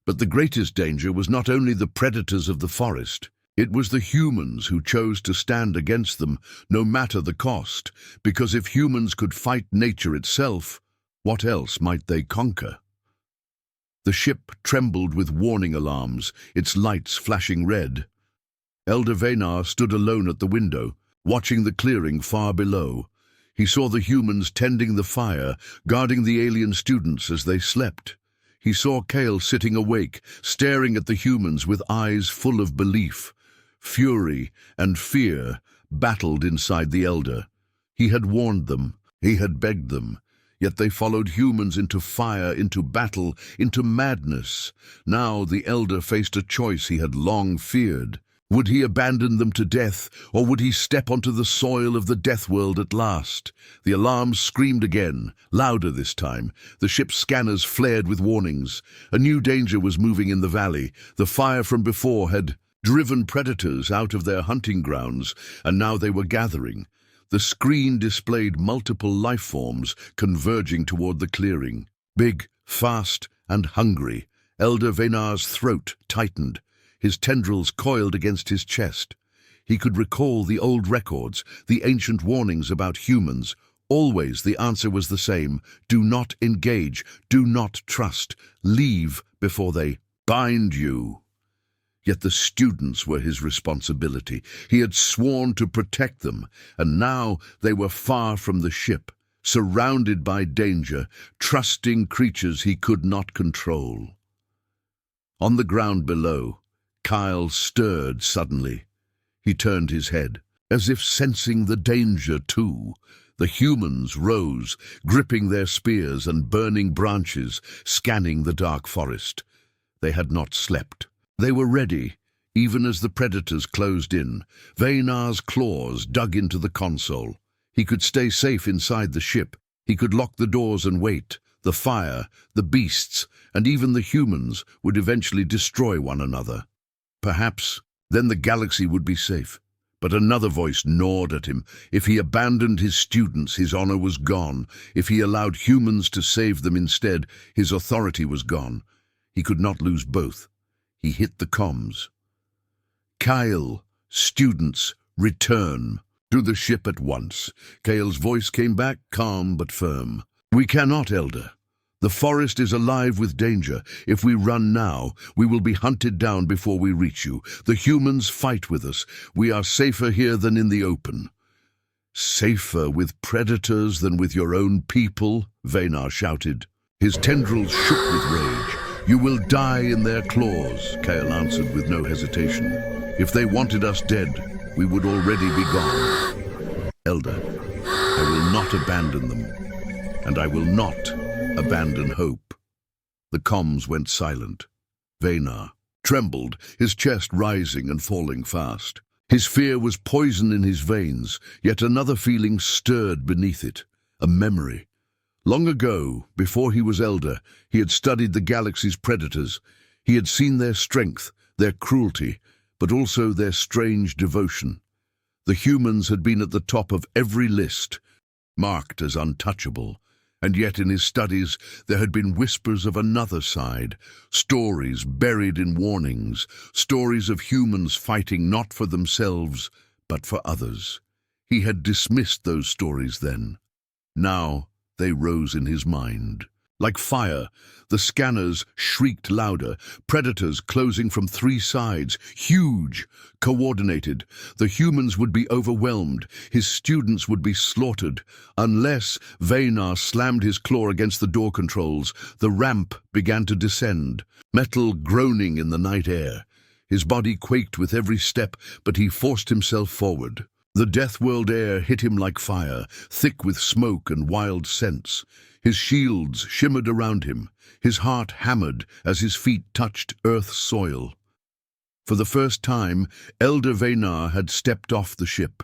But the greatest danger was not only the predators of the forest, it was the humans who chose to stand against them, no matter the cost, because if humans could fight nature itself, what else might they conquer? The ship trembled with warning alarms, its lights flashing red. Elder Vaynar stood alone at the window, watching the clearing far below. He saw the humans tending the fire, guarding the alien students as they slept. He saw Kale sitting awake, staring at the humans with eyes full of belief. Fury and fear battled inside the elder. He had warned them, he had begged them, yet they followed humans into fire, into battle, into madness. Now the elder faced a choice he had long feared. Would he abandon them to death, or would he step onto the soil of the Deathworld at last? The alarms screamed again, louder this time. The ship's scanners flared with warnings. A new danger was moving in the valley. The fire from before had driven predators out of their hunting grounds, and now they were gathering. The screen displayed multiple life forms converging toward the clearing. Big, fast, and hungry. Elder Vaynar's throat tightened. His tendrils coiled against his chest. He could recall the old records, the ancient warnings about humans. Always the answer was the same: do not engage, do not trust, leave before they bind you. Yet the students were his responsibility. He had sworn to protect them, and now they were far from the ship, surrounded by danger, trusting creatures he could not control. On the ground below, Kyle stirred suddenly. He turned his head, as if sensing the danger too. The humans rose, gripping their spears and burning branches, scanning the dark forest. They had not slept. They were ready, even as the predators closed in. Vaynar's claws dug into the console. He could stay safe inside the ship. He could lock the doors and wait. The fire, the beasts, and even the humans would eventually destroy one another. Perhaps then the galaxy would be safe. But another voice gnawed at him. If he abandoned his students, his honor was gone. If he allowed humans to save them instead, his authority was gone. He could not lose both. He hit the comms. Kyle, students, return to the ship at once. Kale's voice came back, calm but firm. We cannot, Elder. The forest is alive with danger. If we run now, we will be hunted down before we reach you. The humans fight with us. We are safer here than in the open. Safer with predators than with your own people, Vaynar shouted. His tendrils shook with rage. You will die in their claws, Kale answered with no hesitation. If they wanted us dead, we would already be gone. Elder, I will not abandon them, and I will not abandon hope. The comms went silent. Vaynar trembled, his chest rising and falling fast. His fear was poison in his veins, yet another feeling stirred beneath it, a memory. Long ago, before he was Elder, he had studied the galaxy's predators. He had seen their strength, their cruelty, but also their strange devotion. The humans had been at the top of every list, marked as untouchable. And yet in his studies there had been whispers of another side, stories buried in warnings, stories of humans fighting not for themselves, but for others. He had dismissed those stories then. Now they rose in his mind. Like fire, the scanners shrieked louder, predators closing from three sides, huge, coordinated. The humans would be overwhelmed, his students would be slaughtered. Unless Vaynar slammed his claw against the door controls, the ramp began to descend, metal groaning in the night air. His body quaked with every step, but he forced himself forward. The Deathworld air hit him like fire, thick with smoke and wild scents. His shields shimmered around him. His heart hammered as his feet touched Earth's soil. For the first time, Elder Vaynar had stepped off the ship.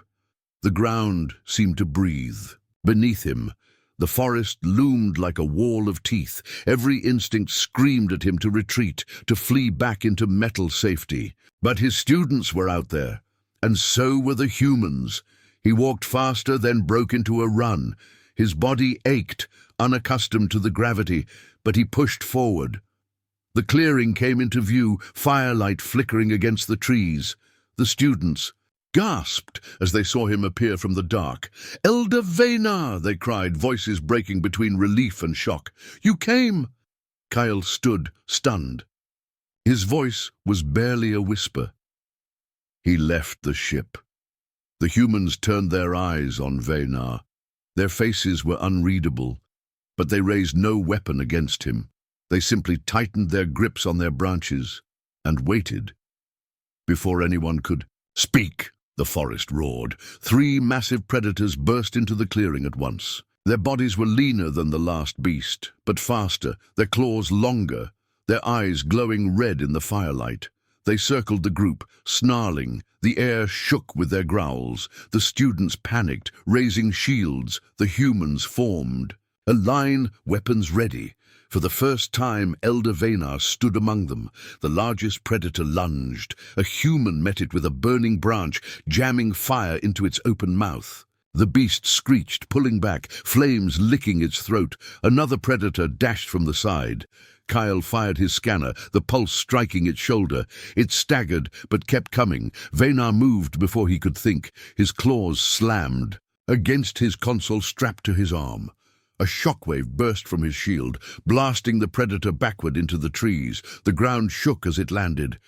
The ground seemed to breathe. Beneath him, the forest loomed like a wall of teeth. Every instinct screamed at him to retreat, to flee back into metal safety. But his students were out there, and so were the humans. He walked faster, then broke into a run. His body ached, unaccustomed to the gravity, but he pushed forward. The clearing came into view, firelight flickering against the trees. The students gasped as they saw him appear from the dark. "Elder Vaynar!" they cried, voices breaking between relief and shock. "You came!" Kyle stood, stunned. His voice was barely a whisper. He left the ship. The humans turned their eyes on Vaynar. Their faces were unreadable, but they raised no weapon against him. They simply tightened their grips on their branches and waited. Before anyone could speak, the forest roared. 3 massive predators burst into the clearing at once. Their bodies were leaner than the last beast, but faster, their claws longer, their eyes glowing red in the firelight. They circled the group, snarling. The air shook with their growls. The students panicked, raising shields. The humans formed. A line, weapons ready. For the first time, Elder Venar stood among them. The largest predator lunged. A human met it with a burning branch, jamming fire into its open mouth. The beast screeched, pulling back, flames licking its throat. Another predator dashed from the side. Kyle fired his scanner, the pulse striking its shoulder. It staggered, but kept coming. Venar moved before he could think. His claws slammed against his console strapped to his arm. A shockwave burst from his shield, blasting the predator backward into the trees. The ground shook as it landed.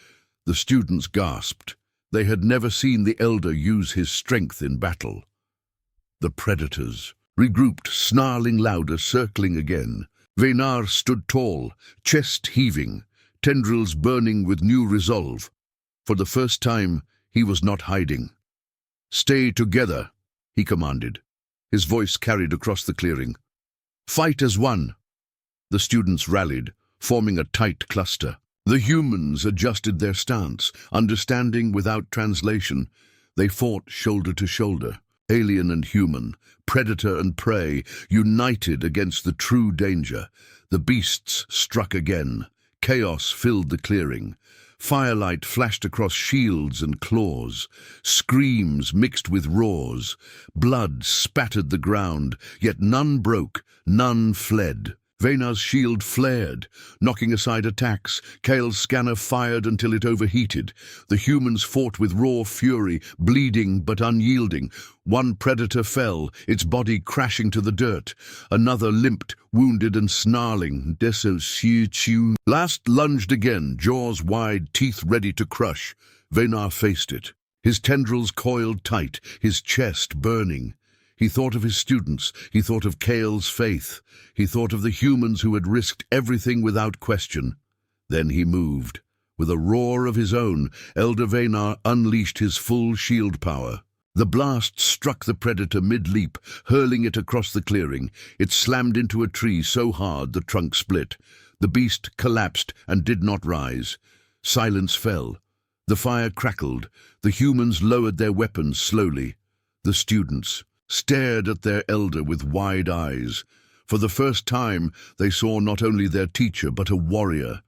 The students gasped. They had never seen the elder use his strength in battle. The predators regrouped, snarling louder, circling again. Venar stood tall, chest heaving, tendrils burning with new resolve. For the first time, he was not hiding. "Stay together," he commanded. His voice carried across the clearing. "Fight as one." The students rallied, forming a tight cluster. The humans adjusted their stance, understanding without translation. They fought shoulder to shoulder, alien and human, predator and prey, united against the true danger. The beasts struck again. Chaos filled the clearing. Firelight flashed across shields and claws. Screams mixed with roars. Blood spattered the ground, yet none broke, none fled. Venar's shield flared, knocking aside attacks. Kale's scanner fired until it overheated. The humans fought with raw fury, bleeding but unyielding. One predator fell, its body crashing to the dirt. Another limped, wounded and snarling. Last lunged again, jaws wide, teeth ready to crush. Venar faced it. His tendrils coiled tight, his chest burning. He thought of his students. He thought of Kale's faith. He thought of the humans who had risked everything without question. Then he moved. With a roar of his own, Elder Venar unleashed his full shield power. The blast struck the predator mid-leap, hurling it across the clearing. It slammed into a tree so hard the trunk split. The beast collapsed and did not rise. Silence fell. The fire crackled. The humans lowered their weapons slowly. The students stared at their elder with wide eyes. For the first time, they saw not only their teacher, but a warrior.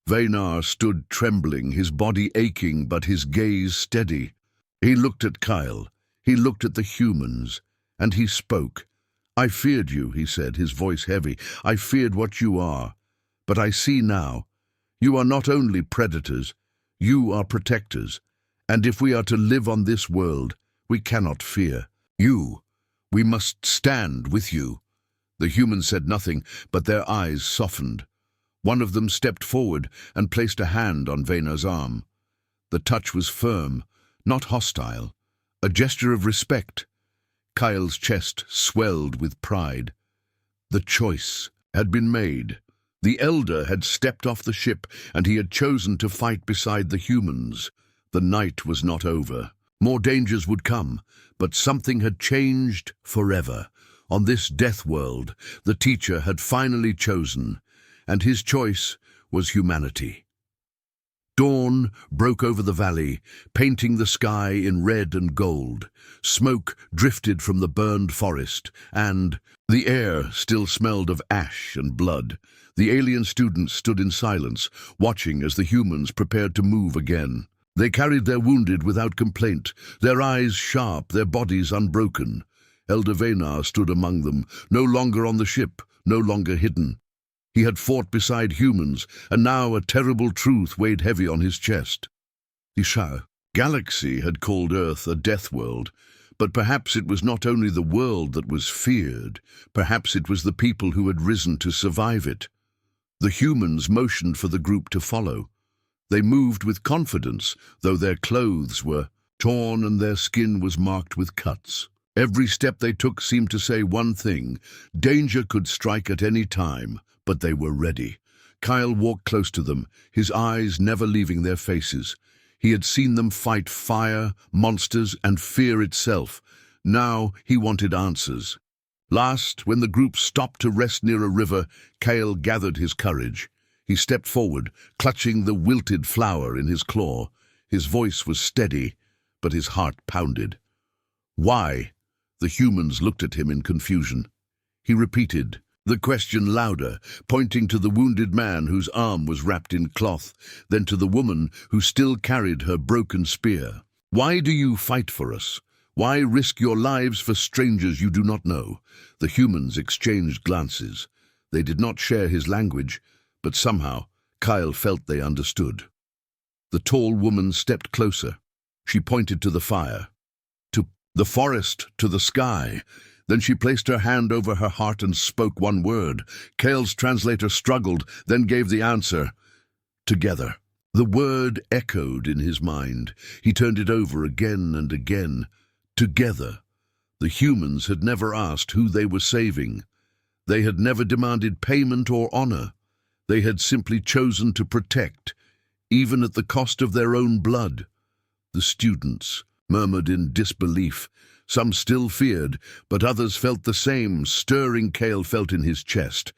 Venar stood trembling, his body aching, but his gaze steady. He looked at Kyle. He looked at the humans, and he spoke. "I feared you," he said, his voice heavy. "I feared what you are. But I see now. You are not only predators, you are protectors. And if we are to live on this world, we cannot fear. We must stand with you." The humans said nothing, but their eyes softened. One of them stepped forward and placed a hand on Venar's arm. The touch was firm, not hostile, a gesture of respect. Kyle's chest swelled with pride. The choice had been made. The elder had stepped off the ship, and he had chosen to fight beside the humans. The night was not over. More dangers would come, but something had changed forever. On this Deathworld, the teacher had finally chosen, and his choice was humanity. Dawn broke over the valley, painting the sky in red and gold. Smoke drifted from the burned forest, and the air still smelled of ash and blood. The alien students stood in silence, watching as the humans prepared to move again. They carried their wounded without complaint, their eyes sharp, their bodies unbroken. Elder Venar stood among them, no longer on the ship, no longer hidden. He had fought beside humans, and now a terrible truth weighed heavy on his chest. The galaxy had called Earth a death world, but perhaps it was not only the world that was feared, perhaps it was the people who had risen to survive it. The humans motioned for the group to follow. They moved with confidence, though their clothes were torn and their skin was marked with cuts. Every step they took seemed to say one thing: danger could strike at any time, but they were ready. Kyle walked close to them, his eyes never leaving their faces. He had seen them fight fire, monsters, and fear itself. Now he wanted answers. Last, when the group stopped to rest near a river, Kyle gathered his courage. He stepped forward, clutching the wilted flower in his claw. His voice was steady, but his heart pounded. "Why?" The humans looked at him in confusion. He repeated the question louder, pointing to the wounded man whose arm was wrapped in cloth, then to the woman who still carried her broken spear. "Why do you fight for us? Why risk your lives for strangers you do not know?" The humans exchanged glances. They did not share his language, but somehow Kyle felt they understood. The tall woman stepped closer. She pointed to the fire, to the forest, to the sky. Then she placed her hand over her heart and spoke one word. Kale's translator struggled, then gave the answer. "Together." The word echoed in his mind. He turned it over again and again. Together. The humans had never asked who they were saving. They had never demanded payment or honor. They had simply chosen to protect, even at the cost of their own blood. The students murmured in disbelief. Some still feared, but others felt the same stirring Kale felt in his chest,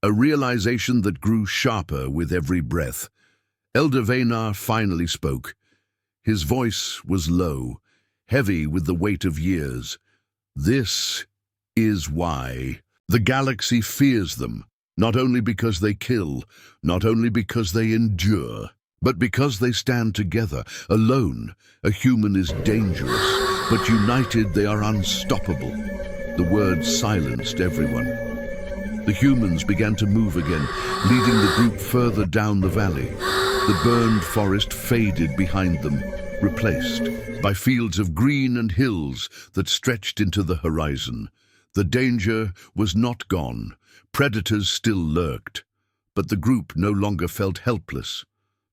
a realization that grew sharper with every breath. Elder Vaynar finally spoke. His voice was low, heavy with the weight of years. "This is why the galaxy fears them, not only because they kill, not only because they endure, but because they stand together. Alone, a human is dangerous, but united they are unstoppable." The words silenced everyone. The humans began to move again, leading the group further down the valley. The burned forest faded behind them, replaced by fields of green and hills that stretched into the horizon. The danger was not gone. Predators still lurked, but the group no longer felt helpless,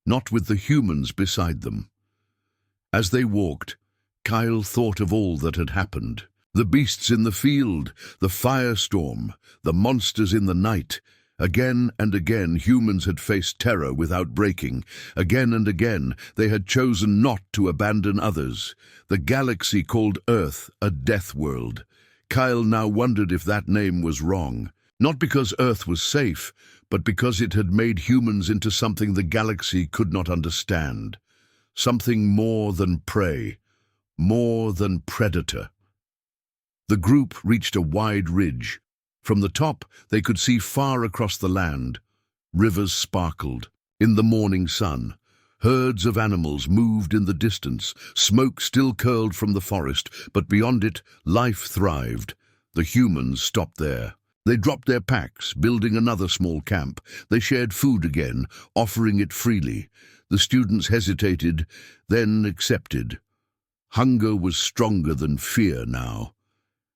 not with the humans beside them. As they walked, Kyle thought of all that had happened. The beasts in the field, the firestorm, the monsters in the night. Again and again humans had faced terror without breaking. Again and again they had chosen not to abandon others. The galaxy called Earth a Deathworld. Kyle now wondered if that name was wrong. Not because Earth was safe, but because it had made humans into something the galaxy could not understand. Something more than prey, more than predator. The group reached a wide ridge. From the top, they could see far across the land. Rivers sparkled in the morning sun. Herds of animals moved in the distance. Smoke still curled from the forest, but beyond it, life thrived. The humans stopped there. They dropped their packs, building another small camp. They shared food again, offering it freely. The students hesitated, then accepted. Hunger was stronger than fear now.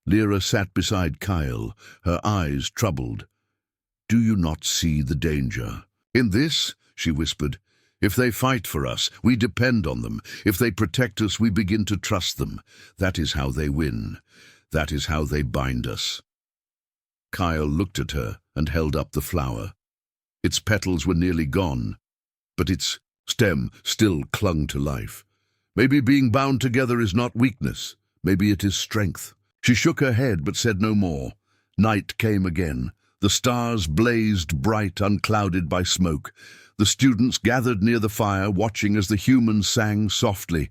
Lyra sat beside Kyle, her eyes troubled. "Do you not see the danger?" "In this," she whispered. "If they fight for us, we depend on them. If they protect us, we begin to trust them. That is how they win. That is how they bind us." Kyle looked at her and held up the flower. Its petals were nearly gone, but its stem still clung to life. Maybe being bound together is not weakness. Maybe it is strength. She shook her head but said no more. Night came again. The stars blazed bright, unclouded by smoke. The students gathered near the fire, watching as the humans sang softly.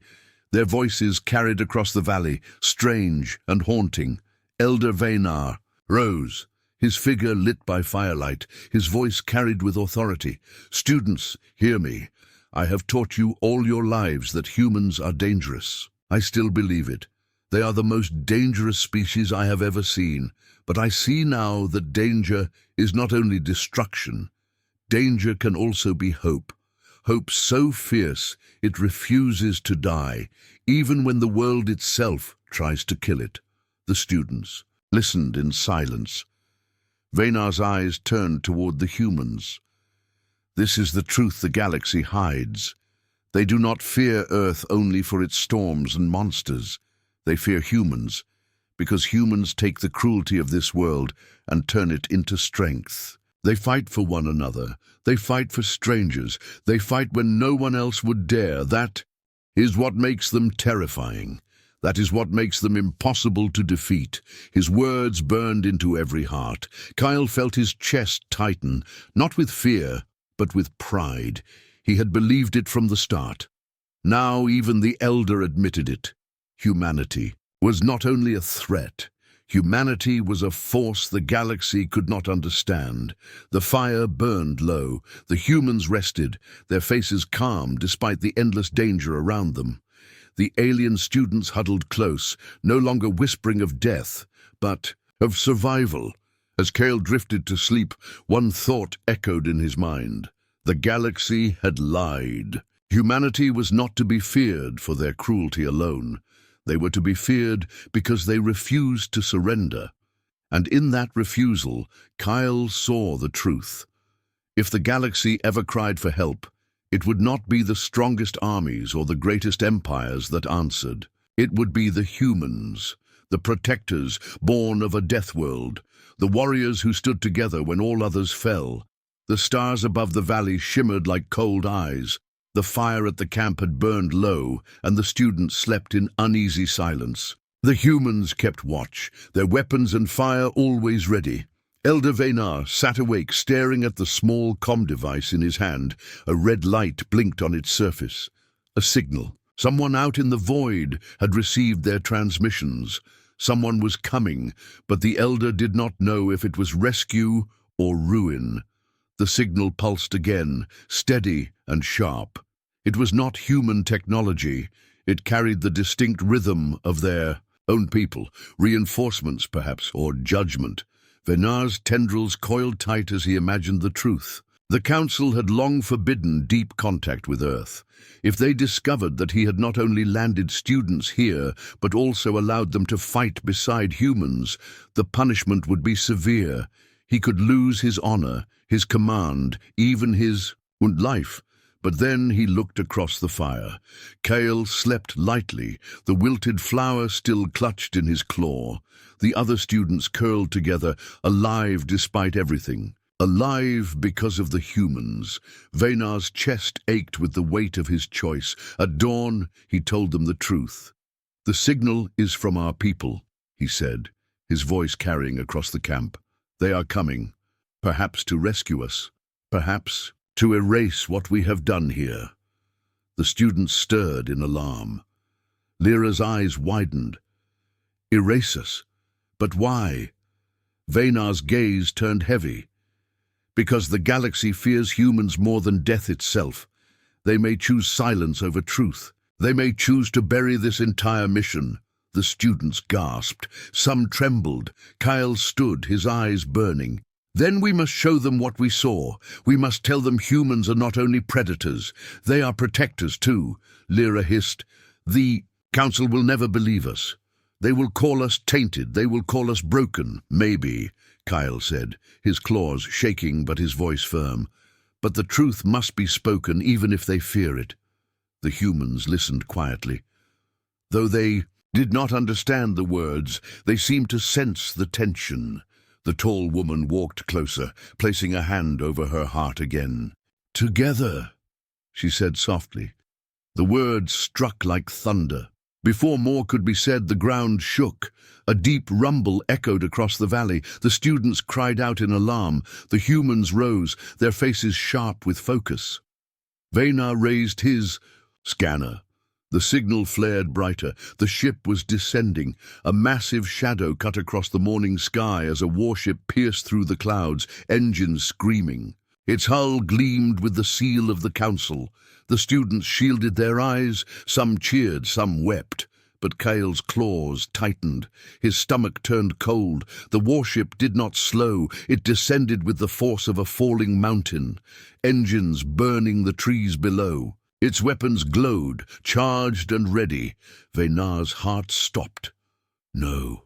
Their voices carried across the valley, strange and haunting. Elder Vaynar rose, his figure lit by firelight, his voice carried with authority. "Students, hear me. I have taught you all your lives that humans are dangerous. I still believe it. They are the most dangerous species I have ever seen, but I see now that danger is not only destruction. Danger can also be hope. Hope so fierce it refuses to die, even when the world itself tries to kill it." The students listened in silence. Vaynar's eyes turned toward the humans. This is the truth the galaxy hides. They do not fear Earth only for its storms and monsters. They fear humans, because humans take the cruelty of this world and turn it into strength. They fight for one another. They fight for strangers. They fight when no one else would dare. That is what makes them terrifying. That is what makes them impossible to defeat. His words burned into every heart. Kyle felt his chest tighten, not with fear, but with pride. He had believed it from the start. Now even the Elder admitted it. Humanity was not only a threat. Humanity was a force the galaxy could not understand. The fire burned low. The humans rested, their faces calm despite the endless danger around them. The alien students huddled close, no longer whispering of death, but of survival. As Kale drifted to sleep, one thought echoed in his mind. The galaxy had lied. Humanity was not to be feared for their cruelty alone. They were to be feared because they refused to surrender. And in that refusal, Kyle saw the truth. If the galaxy ever cried for help, it would not be the strongest armies or the greatest empires that answered. It would be the humans, the protectors born of a Deathworld, the warriors who stood together when all others fell. The stars above the valley shimmered like cold eyes. The fire at the camp had burned low, and the students slept in uneasy silence. The humans kept watch, their weapons and fire always ready. Elder Venar sat awake, staring at the small comm device in his hand. A red light blinked on its surface. A signal. Someone out in the void had received their transmissions. Someone was coming, but the Elder did not know if it was rescue or ruin. The signal pulsed again, steady and sharp. It was not human technology. It carried the distinct rhythm of their own people, reinforcements perhaps, or judgment. Venar's tendrils coiled tight as he imagined the truth. The Council had long forbidden deep contact with Earth. If they discovered that he had not only landed students here, but also allowed them to fight beside humans, the punishment would be severe. He could lose his honor, his command, even his life. But then he looked across the fire. Kale slept lightly, the wilted flower still clutched in his claw. The other students curled together, alive despite everything. Alive because of the humans. Venar's chest ached with the weight of his choice. At dawn, he told them the truth. "The signal is from our people," he said, his voice carrying across the camp. "They are coming, perhaps to rescue us, perhaps to erase what we have done here." The students stirred in alarm. Lyra's eyes widened. "Erase us? But why?" Venar's gaze turned heavy. "Because the galaxy fears humans more than death itself. They may choose silence over truth. They may choose to bury this entire mission." The students gasped. Some trembled. Kyle stood, his eyes burning. "Then we must show them what we saw. We must tell them humans are not only predators, they are protectors too." Lyra hissed. "The Council will never believe us. They will call us tainted. They will call us broken." "Maybe," Kyle said, his claws shaking but his voice firm. "But the truth must be spoken even if they fear it." The humans listened quietly. Though they did not understand the words, they seemed to sense the tension. The tall woman walked closer, placing a hand over her heart again. "Together," she said softly. The words struck like thunder. Before more could be said, the ground shook. A deep rumble echoed across the valley. The students cried out in alarm. The humans rose, their faces sharp with focus. Venar raised his scanner. The signal flared brighter. The ship was descending. A massive shadow cut across the morning sky as a warship pierced through the clouds, engines screaming. Its hull gleamed with the seal of the Council. The students shielded their eyes. Some cheered, some wept. But Kale's claws tightened. His stomach turned cold. The warship did not slow. It descended with the force of a falling mountain, engines burning the trees below. Its weapons glowed, charged and ready. Venar's heart stopped. "No,"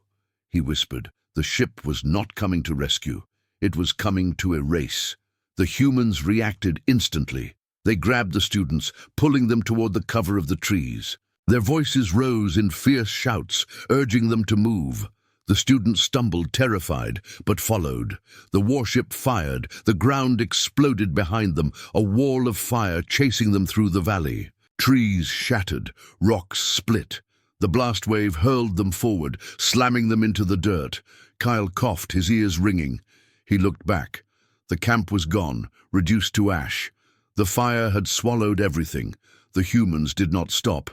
he whispered. The ship was not coming to rescue. It was coming to erase. The humans reacted instantly. They grabbed the students, pulling them toward the cover of the trees. Their voices rose in fierce shouts, urging them to move. The students stumbled, terrified, but followed. The warship fired. The ground exploded behind them, a wall of fire chasing them through the valley. Trees shattered, rocks split. The blast wave hurled them forward, slamming them into the dirt. Kyle coughed, his ears ringing. He looked back. The camp was gone, reduced to ash. The fire had swallowed everything. The humans did not stop.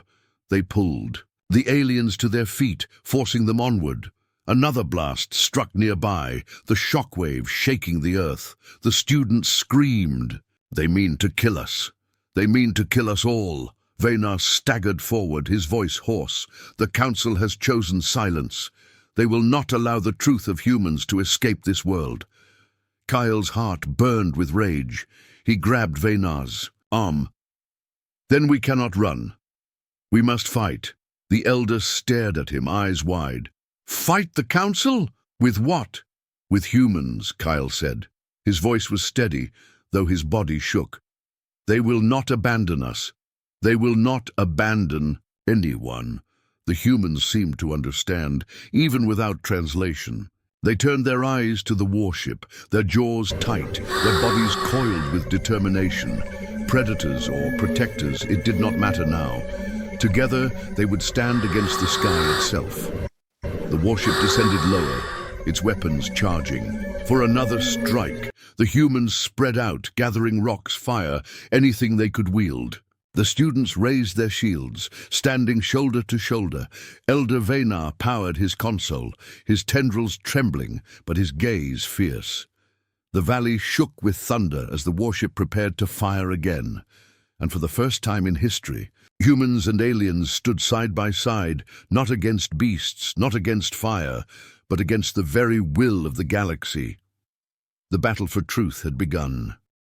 They pulled. The aliens to their feet, forcing them onward. Another blast struck nearby, the shockwave shaking the earth. The students screamed. "They mean to kill us. They mean to kill us all." Venar staggered forward, his voice hoarse. "The council has chosen silence. They will not allow the truth of humans to escape this world." Kyle's heart burned with rage. He grabbed Venar's arm. "Then we cannot run. We must fight." The elder stared at him, eyes wide. "Fight the council? With what?" "With humans," Kyle said. His voice was steady, though his body shook. "They will not abandon us. They will not abandon anyone." The humans seemed to understand, even without translation. They turned their eyes to the warship, their jaws tight, their bodies coiled with determination. Predators or protectors, it did not matter now. Together, they would stand against the sky itself. The warship descended lower, its weapons charging. For another strike, the humans spread out, gathering rocks, fire, anything they could wield. The students raised their shields, standing shoulder to shoulder. Elder Venar powered his console, his tendrils trembling, but his gaze fierce. The valley shook with thunder as the warship prepared to fire again. And for the first time in history, humans and aliens stood side by side, not against beasts, not against fire, but against the very will of the galaxy. The battle for truth had begun.